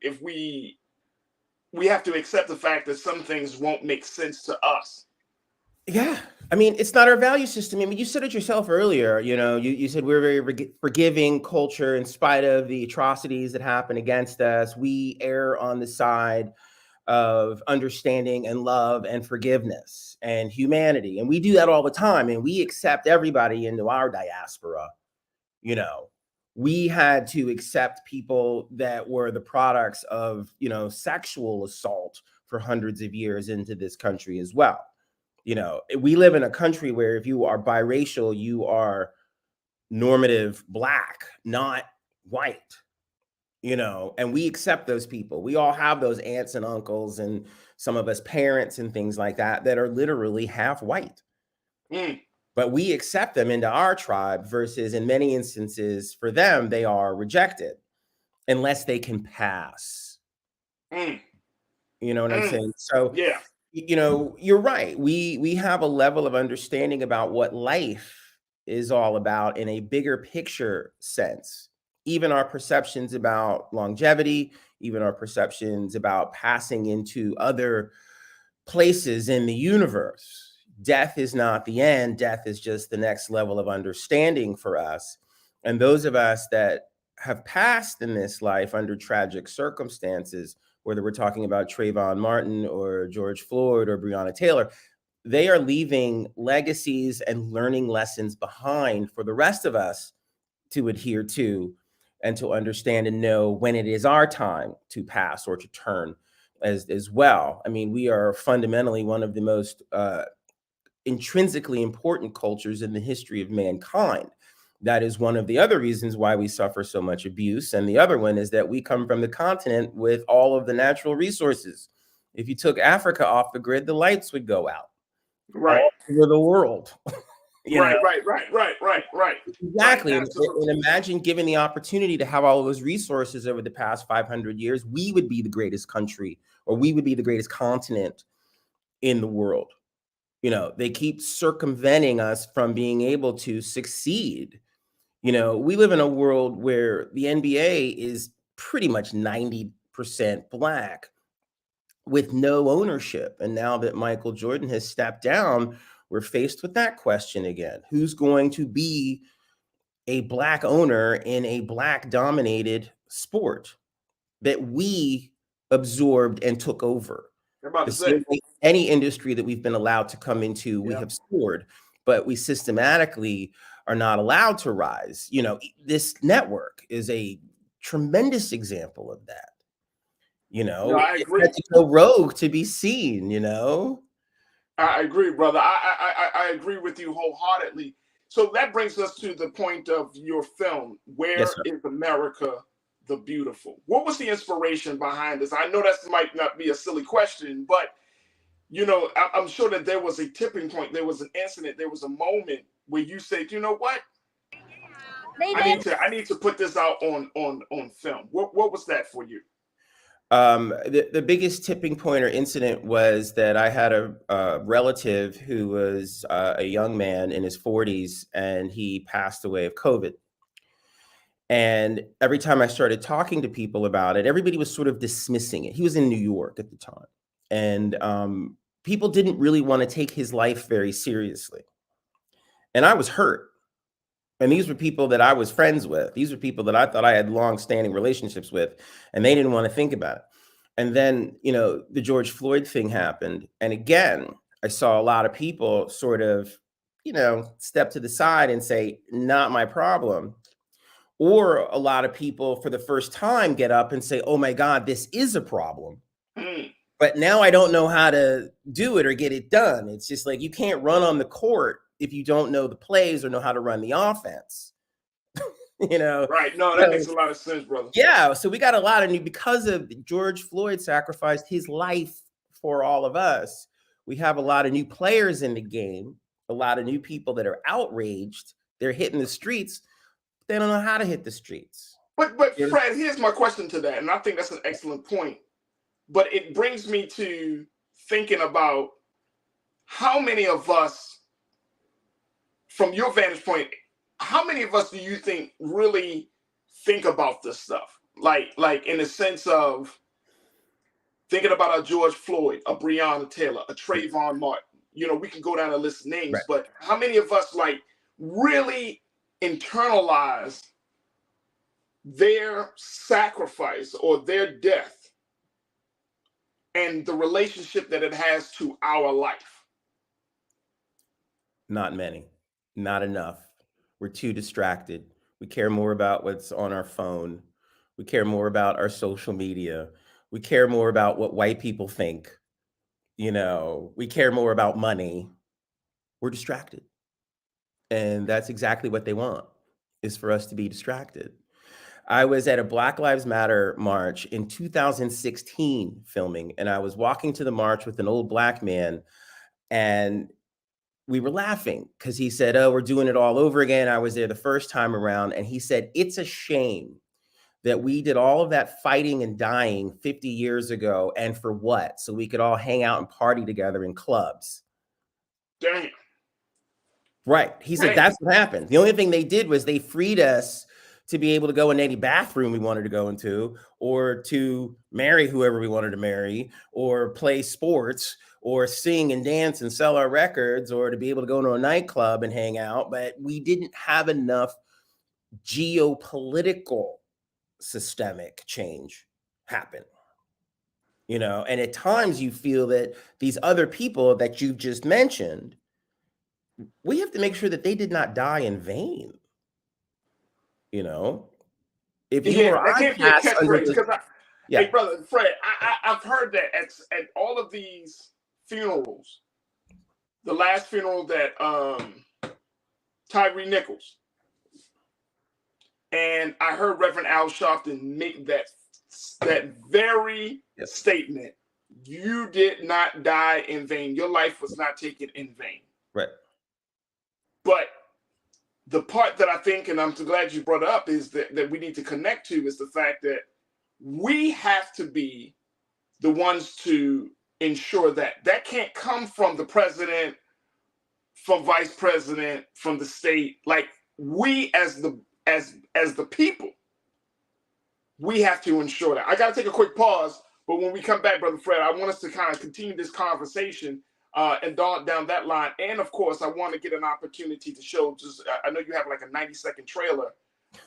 if we have to accept the fact that some things won't make sense to us. Yeah. I mean, it's not our value system. I mean, you said it yourself earlier, you said we're a very forgiving culture in spite of the atrocities that happen against us. We err on the side of understanding and love and forgiveness and humanity. And we do that all the time. And we accept everybody into our diaspora. We had to accept people that were the products of, sexual assault for hundreds of years into this country as well. We live in a country where if you are biracial, you are normative Black, not white, and we accept those people. We all have those aunts and uncles and some of us parents and things like that are literally half white. But we accept them into our tribe versus in many instances for them, they are rejected unless they can pass. You know what I'm saying? So, yeah. You're right. We have a level of understanding about what life is all about in a bigger picture sense. Even our perceptions about longevity, even our perceptions about passing into other places in the universe. Death is not the end. Death is just the next level of understanding for us. And those of us that have passed in this life under tragic circumstances, whether we're talking about Trayvon Martin or George Floyd or Breonna Taylor, they are leaving legacies and learning lessons behind for the rest of us to adhere to and to understand and know when it is our time to pass or to turn as well. I mean, we are fundamentally one of the most intrinsically important cultures in the history of mankind. That is one of the other reasons why we suffer so much abuse. And the other one is that we come from the continent with all of the natural resources. If you took Africa off the grid, the lights would go out. Right. all over the world. Right. know? Right. Exactly. Right, And imagine given the opportunity to have all of those resources over the past 500 years, we would be the greatest country, or we would be the greatest continent in the world. They keep circumventing us from being able to succeed. We live in a world where the NBA is pretty much 90% Black with no ownership. And now that Michael Jordan has stepped down, we're faced with that question again. Who's going to be a Black owner in a Black dominated sport that we absorbed and took over? Any industry that we've been allowed to come into, we have scored, but we systematically are not allowed to rise. This network is a tremendous example of that. No, I agree. It had to go rogue to be seen. I agree, brother. I agree with you wholeheartedly. So that brings us to the point of your film. Where is America the Beautiful? What was the inspiration behind this? I know that might not be a silly question, but I'm sure that there was a tipping point. There was an incident. There was a moment where you said, you know what? I need to put this out on film. What was that for you? The biggest tipping point or incident was that I had a relative who was a young man in his 40s, and he passed away of COVID. And every time I started talking to people about it, everybody was sort of dismissing it. He was in New York at the time. And people didn't really want to take his life very seriously. And I was hurt. And these were people that I was friends with. These were people that I thought I had long-standing relationships with, and they didn't want to think about it. And then, the George Floyd thing happened. And again, I saw a lot of people sort of, step to the side and say, not my problem. Or a lot of people for the first time get up and say, oh my God, this is a problem. But now I don't know how to do it or get it done. It's just like, you can't run on the court if you don't know the plays or know how to run the offense. Right. No, that makes a lot of sense, brother. Yeah. So we got a lot of because of George Floyd sacrificed his life for all of us. We have a lot of new players in the game, a lot of new people that are outraged. They're hitting the streets. They don't know how to hit the streets. But Fred, here's my question to that. And I think that's an excellent point. But it brings me to thinking about how many of us, from your vantage point, how many of us do you think really think about this stuff? Like in the sense of thinking about a George Floyd, a Breonna Taylor, a Trayvon Martin. We can go down a list of names, right. But how many of us really internalize their sacrifice or their death and the relationship that it has to our life? Not many, not enough. We're too distracted. We care more about what's on our phone. We care more about our social media. We care more about what white people think. We care more about money. We're distracted. And that's exactly what they want, is for us to be distracted. I was at a Black Lives Matter march in 2016 filming, and I was walking to the march with an old Black man, and we were laughing because he said, oh, we're doing it all over again. I was there the first time around, and he said, it's a shame that we did all of that fighting and dying 50 years ago, and for what? So we could all hang out and party together in clubs. Damn. Right. He said, that's what happened. The only thing they did was they freed us to be able to go in any bathroom we wanted to go into, or to marry whoever we wanted to marry, or play sports, or sing and dance and sell our records, or to be able to go into a nightclub and hang out. But we didn't have enough geopolitical systemic change happen. And at times you feel that these other people that you've just mentioned, we have to make sure that they did not die in vain. If you or I can't be a catchphrase, because yeah. Hey, brother Fred, I've heard that at all of these funerals, the last funeral that Tyree Nichols, and I heard Reverend Al Sharpton make that very statement you did not die in vain. Your life was not taken in vain. Right. But the part that I think, and I'm so glad you brought up, is that we need to connect to is the fact that we have to be the ones to ensure that that can't come from the president, from vice president, from the state. Like, we as the people, we have to ensure that. I got to take a quick pause, but when we come back, Brother Fred, I want us to kind of continue this conversation and down that line. And of course, I want to get an opportunity to show, just, I know you have like a 90-second trailer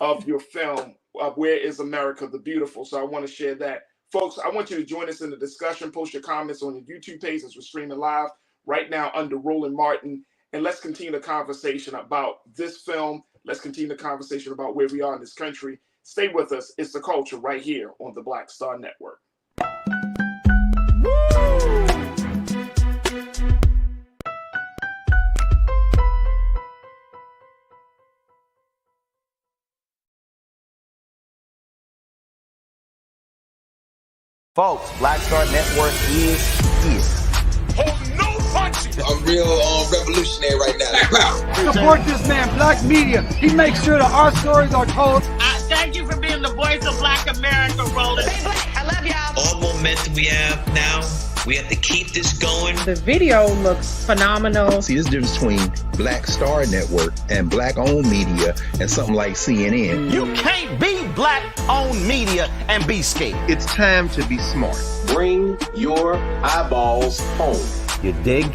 of your film, Where is America the Beautiful? So I want to share that. Folks, I want you to join us in the discussion. Post your comments on your YouTube page as we're streaming live right now under Roland Martin. And let's continue the conversation about this film. Let's continue the conversation about where we are in this country. Stay with us. It's The Culture right here on the Black Star Network. Folks, Black Star Network is here. Hold no punches. I'm real revolutionary right now. Support this man, Black Media. He makes sure that our stories are told. Thank you for being the voice of Black America, Roland. I love y'all. All momentum we have now, we have to keep this going. The video looks phenomenal. See, this difference between Black Star Network and black-owned media and something like CNN. You can't be black-owned media and be scared. It's time to be smart. Bring your eyeballs home. You dig?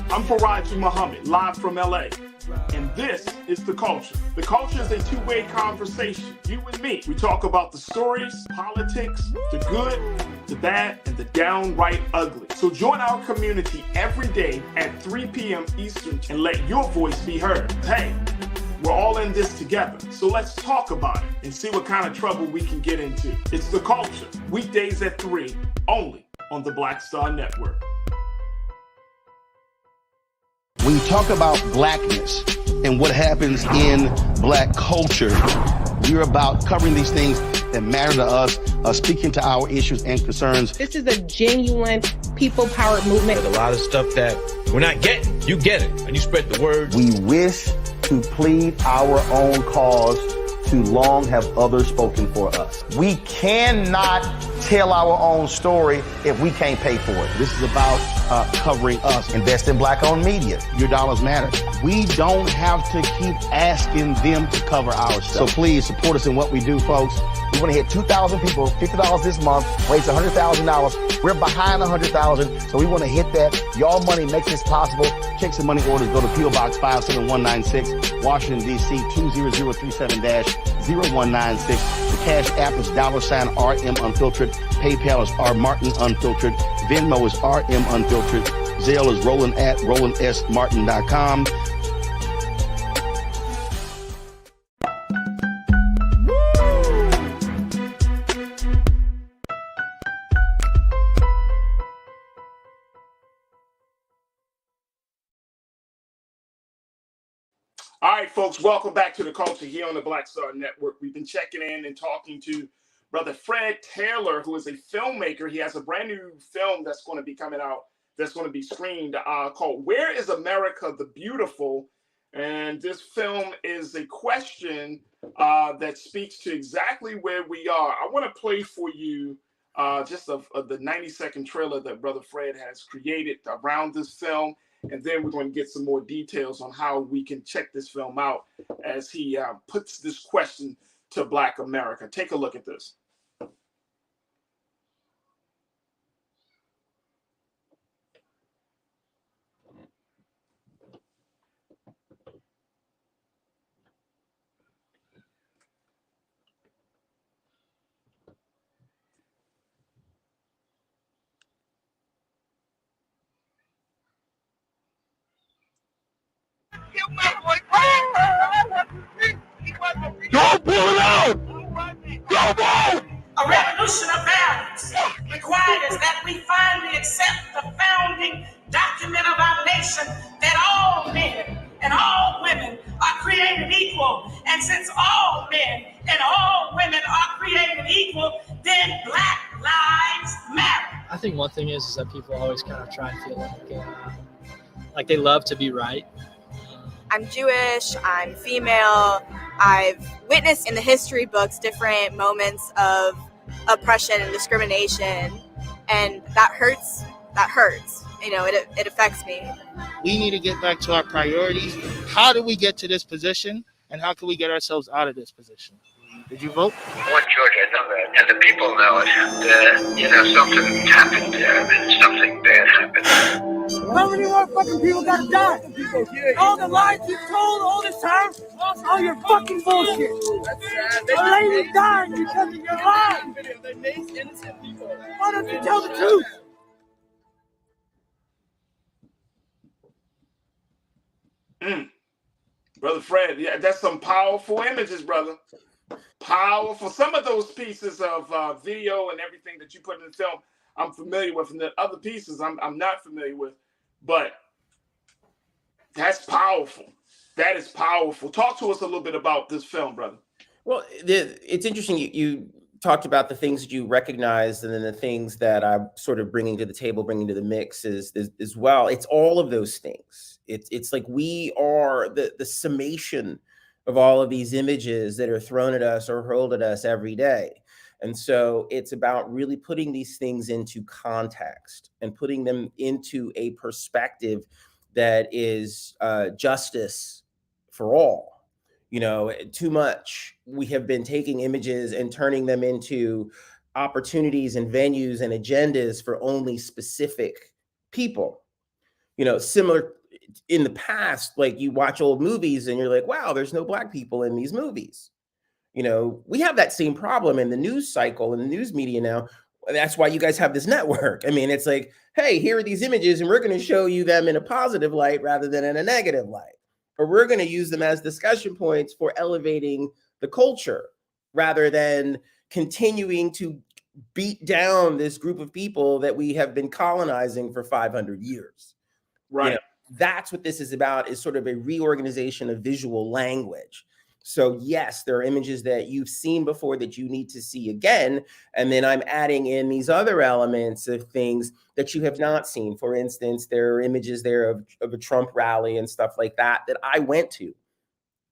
I'm Farajii Muhammad, live from LA. And this is The Culture. The Culture is a two-way conversation. You and me. We talk about the stories, politics, the good, the bad, and the downright ugly. So join our community every day at 3 p.m. Eastern and let your voice be heard. Hey, we're all in this together. So let's talk about it and see what kind of trouble we can get into. It's The Culture, weekdays at 3, only on the Black Star Network. When you talk about blackness and what happens in black culture, we're about covering these things that matter to us, speaking to our issues and concerns. This is a genuine people-powered movement. There's a lot of stuff that we're not getting. You get it, and you spread the word. We wish to plead our own cause. Too long have others spoken for us. We cannot tell our own story if we can't pay for it. This is about covering us. Invest in black-owned media. Your dollars matter. We don't have to keep asking them to cover our stuff. So please support us in what we do, folks. We want to hit 2,000 people, $50 this month, raise $100,000. We're behind 100,000, so we want to hit that. Y'all money makes this possible. Checks and money orders go to PO Box 57196, Washington, D.C. 20037-0196. The Cash App is $RM Unfiltered. PayPal is R Martin Unfiltered. Venmo is RM Unfiltered. Zelle is Roland at RolandSMartin.com. All right, folks, welcome back to The Culture here on the Black Star Network. We've been checking in and talking to Brother Fred Taylor, who is a filmmaker. He has a brand new film that's going to be coming out, that's going to be screened, called Where is America the Beautiful? And this film is a question that speaks to exactly where we are. I want to play for you just of the 90-second trailer that Brother Fred has created around this film. And then we're going to get some more details on how we can check this film out as he puts this question to Black America. Take a look at this. Don't pull it out! Don't move! A revolution of values requires that we finally accept the founding document of our nation that all men and all women are created equal. And since all men and all women are created equal, then Black lives matter. I think one thing is that people always kind of try and feel like they love to be right. I'm Jewish, I'm female. I've witnessed in the history books different moments of oppression and discrimination, and that hurts. You know, it affects me. We need to get back to our priorities. How do we get to this position, and how can we get ourselves out of this position? Did you vote? I want Georgia to know that, and the people know it. And, something happened there, and something bad happened. How many more fucking people gotta die? All the lies you told all this time, all your fucking bullshit. A lady died because of your lies. Why don't you tell the truth? Brother Fred, yeah, that's some powerful images, brother. Powerful. Some of those pieces of video and everything that you put in the film, I'm familiar with, and the other pieces I'm not familiar with. But that's powerful. That is powerful. Talk to us a little bit about this film, brother. Well, it's interesting. You talked about the things that you recognized, and then the things that I'm sort of bringing to the table, bringing to the mix is as well. It's all of those things. It's like we are the summation of all of these images that are thrown at us or hurled at us every day. And so it's about really putting these things into context and putting them into a perspective that is justice for all. You know, too much we have been taking images and turning them into opportunities and venues and agendas for only specific people. You know, similar in the past, like you watch old movies and you're like, wow, there's no Black people in these movies. You know, we have that same problem in the news cycle and the news media now. That's why you guys have this network. I mean, it's like, hey, here are these images and we're going to show you them in a positive light rather than in a negative light. Or we're going to use them as discussion points for elevating the culture rather than continuing to beat down this group of people that we have been colonizing for 500 years. Right. You know, that's what this is about, is sort of a reorganization of visual language. So yes, there are images that you've seen before that you need to see again. And then I'm adding in these other elements of things that you have not seen. For instance, there are images there of a Trump rally and stuff like that I went to.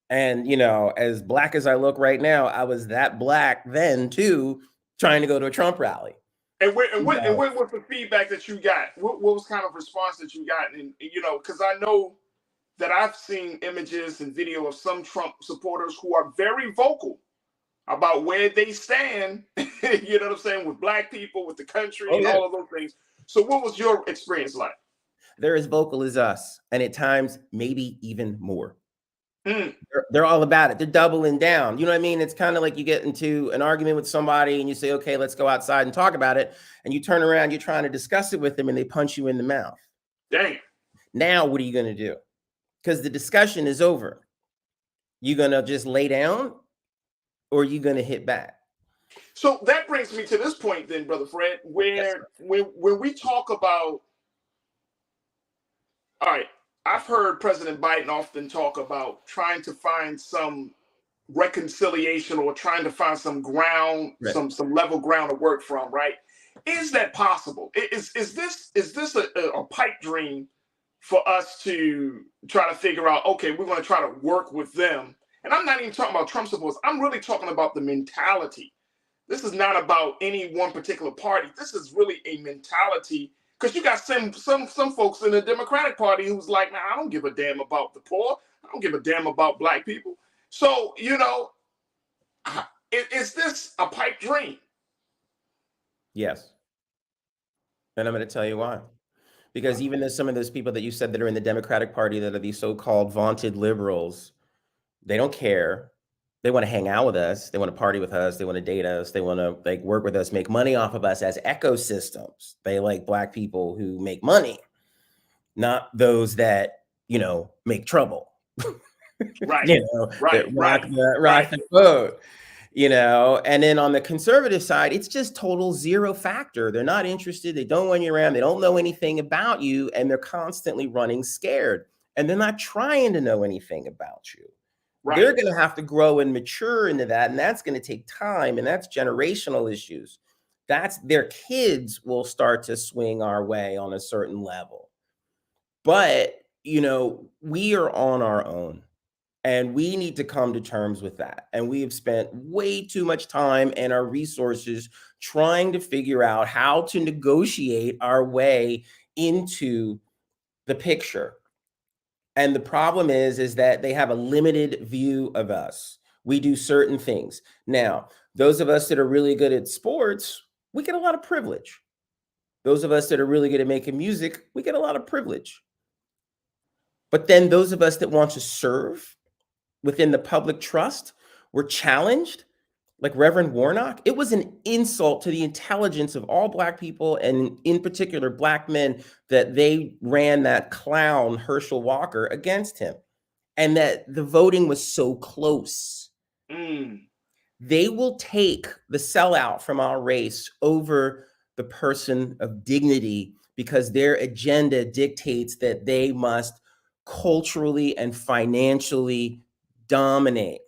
And, you know, as Black as I look right now, I was that Black then too, trying to go to a Trump rally. And what was the feedback that you got? What was kind of response that you got? And, you know, because I know that I've seen images and video of some Trump supporters who are very vocal about where they stand, you know what I'm saying, with Black people, with the country, and all of those things. So what was your experience like? They're as vocal as us, and at times, maybe even more. They're all about it. They're doubling down. You know what I mean? It's kind of like you get into an argument with somebody and you say, okay, let's go outside and talk about it. And you turn around, you're trying to discuss it with them and they punch you in the mouth. Dang. Now, what are you going to do? Because the discussion is over. You going to just lay down or are you going to hit back? So that brings me to this point then, Brother Fred, where when we talk about, all right, I've heard President Biden often talk about trying to find some reconciliation or trying to find some ground, some level ground to work from, right? Is that possible? Is this a pipe dream for us to try to figure out, okay, we're going to try to work with them? And I'm not even talking about Trump supporters. I'm really talking about the mentality. This is not about any one particular party. This is really a mentality. Because you got some folks in the Democratic Party who's like, nah, I don't give a damn about the poor. I don't give a damn about Black people. So, you know, is this a pipe dream? Yes. And I'm going to tell you why. Because even though some of those people that you said that are in the Democratic Party that are these so-called vaunted liberals, they don't care. They want to hang out with us. They want to party with us. They want to date us. They want to like work with us, make money off of us as ecosystems. They like Black people who make money, not those that, you know, make trouble. Right. You know, Right. that rock the boat. You know, and then on the conservative side, it's just total zero factor. They're not interested. They don't want you around. They don't know anything about you. And they're constantly running scared. And they're not trying to know anything about you. Right. They're going to have to grow and mature into that. And that's going to take time. And that's generational issues. That's their kids will start to swing our way on a certain level. But, you know, we are on our own. And we need to come to terms with that. And we have spent way too much time and our resources trying to figure out how to negotiate our way into the picture. And the problem is that they have a limited view of us. We do certain things. Now, those of us that are really good at sports, we get a lot of privilege. Those of us that are really good at making music, we get a lot of privilege. But then those of us that want to serve within the public trust were challenged, like Reverend Warnock. It was an insult to the intelligence of all Black people, and in particular Black men, that they ran that clown Herschel Walker against him, and that the voting was so close. They will take the sellout from our race over the person of dignity because their agenda dictates that they must culturally and financially dominate.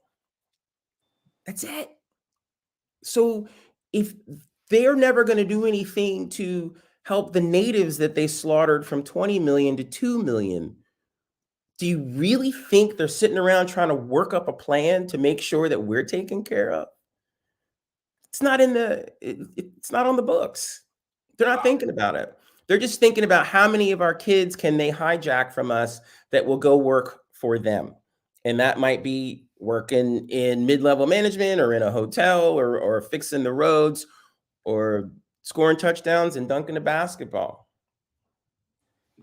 That's it. So if they're never going to do anything to help the natives that they slaughtered from 20 million to 2 million, do you really think they're sitting around trying to work up a plan to make sure that we're taken care of? It's not in it's not on the books. They're not thinking about it. They're just thinking about how many of our kids can they hijack from us that will go work for them. And that might be working in mid-level management or in a hotel or fixing the roads or scoring touchdowns and dunking the basketball.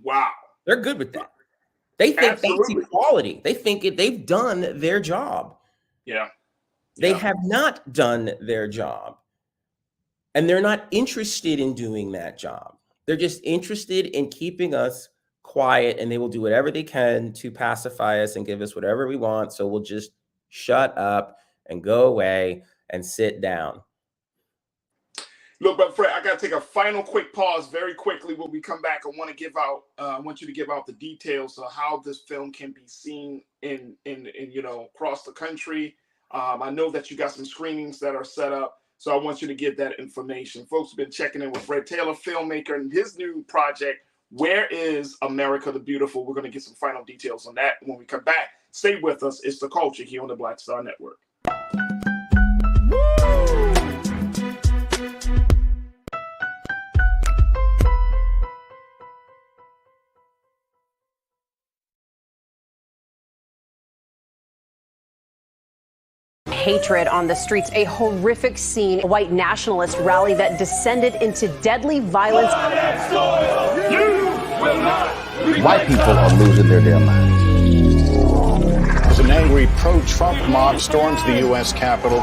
Wow. They're good with that. They think that's equality. They think they've done their job. Yeah. They have not done their job. And they're not interested in doing that job. They're just interested in keeping us quiet, and they will do whatever they can to pacify us and give us whatever we want. So we'll just shut up and go away and sit down. Look, but Fred, I got to take a final quick pause very quickly. When we come back, I want you to give out the details of how this film can be seen in you know, across the country. I know that you got some screenings that are set up, so I want you to give that information. Folks have been checking in with Fred Taylor, filmmaker, and his new project, Where is America the Beautiful? We're going to get some final details on that when we come back. Stay with us. It's The Culture here on the Black Star Network. Hatred on the streets, a horrific scene, a white nationalist rally that descended into deadly violence. White people are losing their damn minds. As an angry pro-Trump mob storms the U.S. Capitol,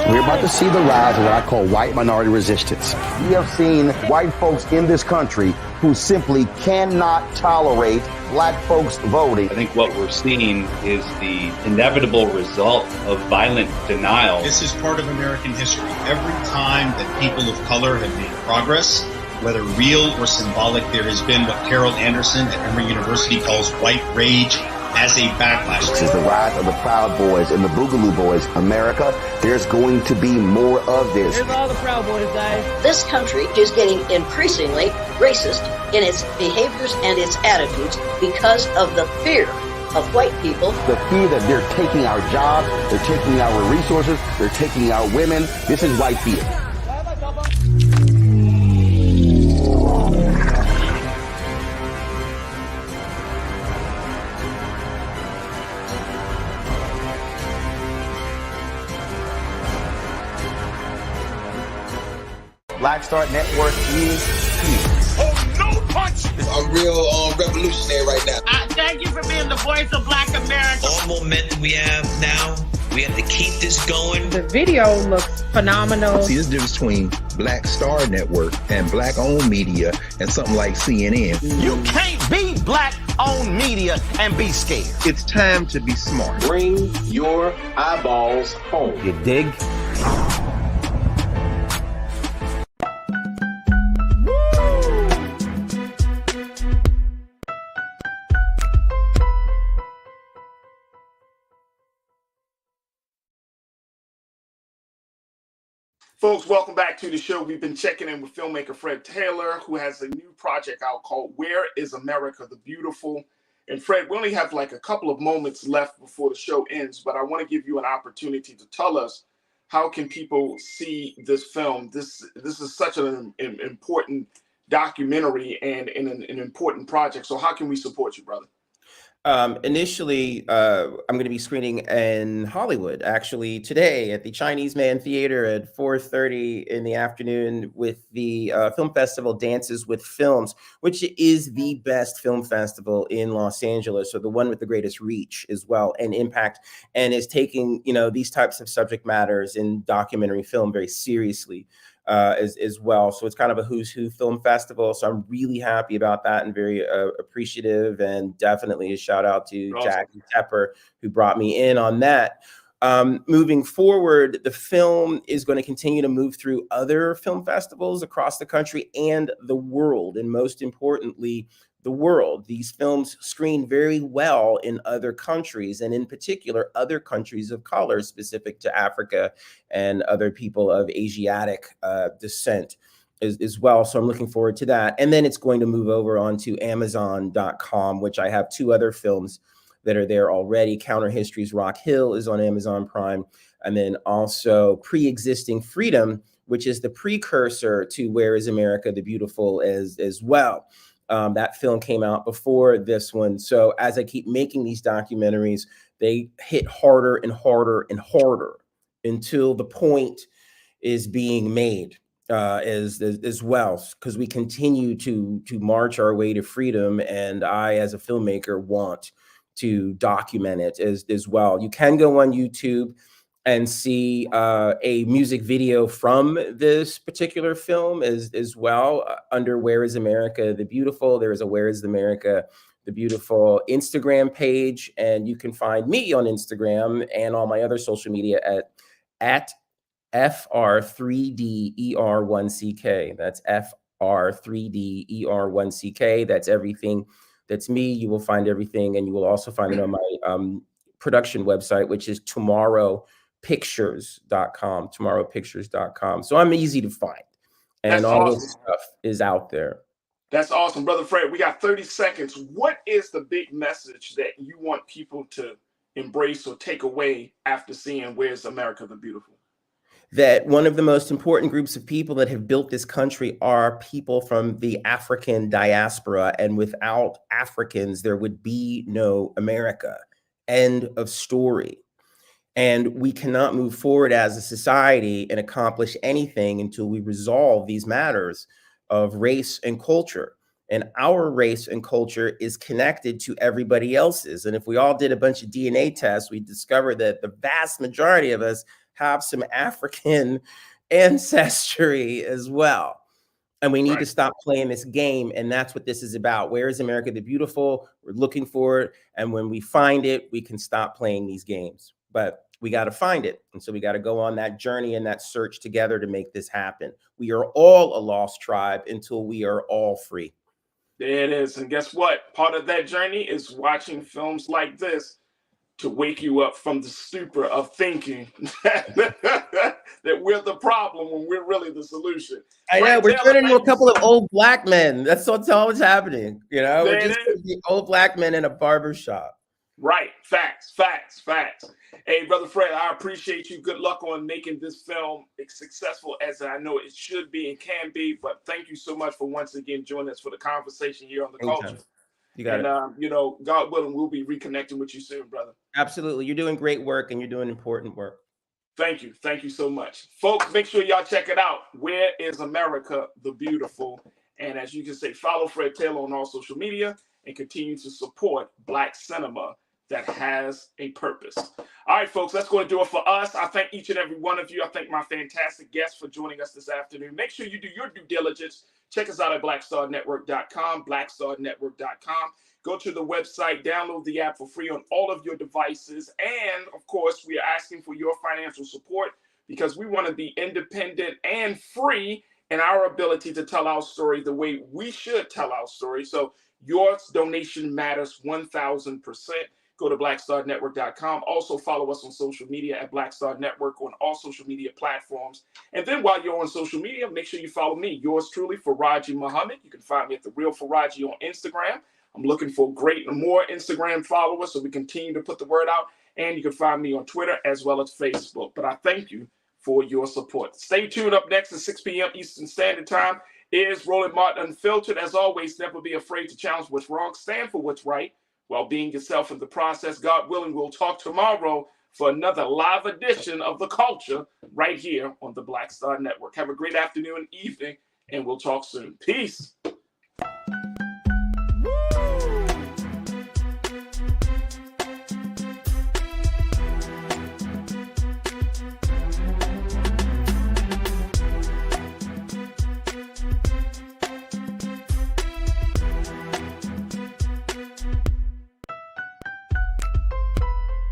we're about to see the rise of what I call white minority resistance. We have seen white folks in this country who simply cannot tolerate Black folks voting. I think what we're seeing is the inevitable result of violent denial. This is part of American history. Every time that people of color have made progress, whether real or symbolic, there has been what Carol Anderson at Emory University calls white rage as a backlash. This is the rise of the Proud Boys and the Boogaloo Boys. America, there's going to be more of this. Here's all the Proud Boys, guys. This country is getting increasingly racist in its behaviors and its attitudes because of the fear of white people. The fear that they're taking our jobs, they're taking our resources, they're taking our women. This is white fear. Black Star Network is here. Oh, no punch! I'm real revolutionary right now. Thank you for being the voice of Black America. All momentum we have now, we have to keep this going. The video looks phenomenal. See, there's a difference between Black Star Network and Black-owned media and something like CNN. You can't be black own media and be scared. It's time to be smart. Bring your eyeballs home. You dig? Folks, welcome back to the show. We've been checking in with filmmaker Fred Taylor, who has a new project out called Where is America the Beautiful? And Fred, we only have like a couple of moments left before the show ends, but I want to give you an opportunity to tell us how can people see this film. This is such an important documentary and an important project. So how can we support you, brother? Initially, I'm going to be screening in Hollywood, actually, today at the Chinese Man Theater at 4:30 in the afternoon with the film festival Dances with Films, which is the best film festival in Los Angeles, so the one with the greatest reach as well and impact, and is taking, these types of subject matters in documentary film very seriously. As well. So it's kind of a who's who film festival. So I'm really happy about that and very appreciative, and definitely a shout out to Jackie Tepper, who brought me in on that. Moving forward, the film is going to continue to move through other film festivals across the country and the world. And most importantly, the world. These films screen very well in other countries, and in particular, other countries of color specific to Africa and other people of Asiatic descent as well. So I'm looking forward to that. And then it's going to move over onto Amazon.com, which I have 2 other films that are there already. Counter History's Rock Hill is on Amazon Prime. And then also Pre-Existing Freedom, which is the precursor to Where is America the Beautiful as well. That film came out before this one. So as I keep making these documentaries, they hit harder and harder and harder until the point is being made as well, because we continue to march our way to freedom. And I, as a filmmaker, want to document it as well. You can go on YouTube and see a music video from this particular film as well under Where is America the Beautiful. There is a Where is America the Beautiful Instagram page, and you can find me on Instagram and all my other social media at FR3DER1CK. That's FR3DER1CK. That's everything. That's me. You will find everything, and you will also find it on my production website, which is tomorrowpictures.com. So I'm easy to find, and That's all awesome. this stuff is out there. That's awesome, Brother Fred. We got 30 seconds. What is the big message that you want people to embrace or take away after seeing Where's America the Beautiful? That one of the most important groups of people that have built this country are people from the African diaspora, and without Africans, there would be no America. End of story. And we cannot move forward as a society and accomplish anything until we resolve these matters of race and culture. And our race and culture is connected to everybody else's. And if we all did a bunch of DNA tests, we'd discover that the vast majority of us have some African ancestry as well. And we need to stop playing this game. And that's what this is about. Where is America the Beautiful? We're looking for it. And when we find it, we can stop playing these games. But we got to find it. And so we got to go on that journey and that search together to make this happen. We are all a lost tribe until we are all free. There it is. And guess what? Part of that journey is watching films like this to wake you up from the stupor of thinking that we're the problem when we're really the solution. I know, we're turning into a couple of old black men. That's all that's happening. We're just the old black men in a barber shop. Right. Facts. Hey, Brother Fred, I appreciate you. Good luck on making this film as successful as I know it should be and can be. But thank you so much for once again joining us for the conversation here on The Culture. You got it. God willing, we'll be reconnecting with you soon, brother. Absolutely. You're doing great work and you're doing important work. Thank you. Thank you so much. Folks, make sure y'all check it out. Where is America the Beautiful? And as you can say, follow Fred Taylor on all social media and continue to support Black cinema that has a purpose. All right, folks, that's going to do it for us. I thank each and every one of you. I thank my fantastic guests for joining us this afternoon. Make sure you do your due diligence. Check us out at blackstarnetwork.com, blackstarnetwork.com. Go to the website, download the app for free on all of your devices. And, of course, we are asking for your financial support because we want to be independent and free in our ability to tell our story the way we should tell our story. So your donation matters 1,000%. Go to blackstarnetwork.com. Also follow us on social media at Black Star Network on all social media platforms. And then while you're on social media, make sure you follow me, yours truly, Farajii Muhammad. You can find me at The Real Farajii on Instagram. I'm looking for more Instagram followers so we continue to put the word out. And you can find me on Twitter as well as Facebook. But I thank you for your support. Stay tuned. Up next at 6 p.m. Eastern Standard Time is Roland Martin Unfiltered. As always, never be afraid to challenge what's wrong. Stand for what's right while being yourself in the process. God willing, we'll talk tomorrow for another live edition of The Culture right here on the Black Star Network. Have a great afternoon and evening, and we'll talk soon. Peace.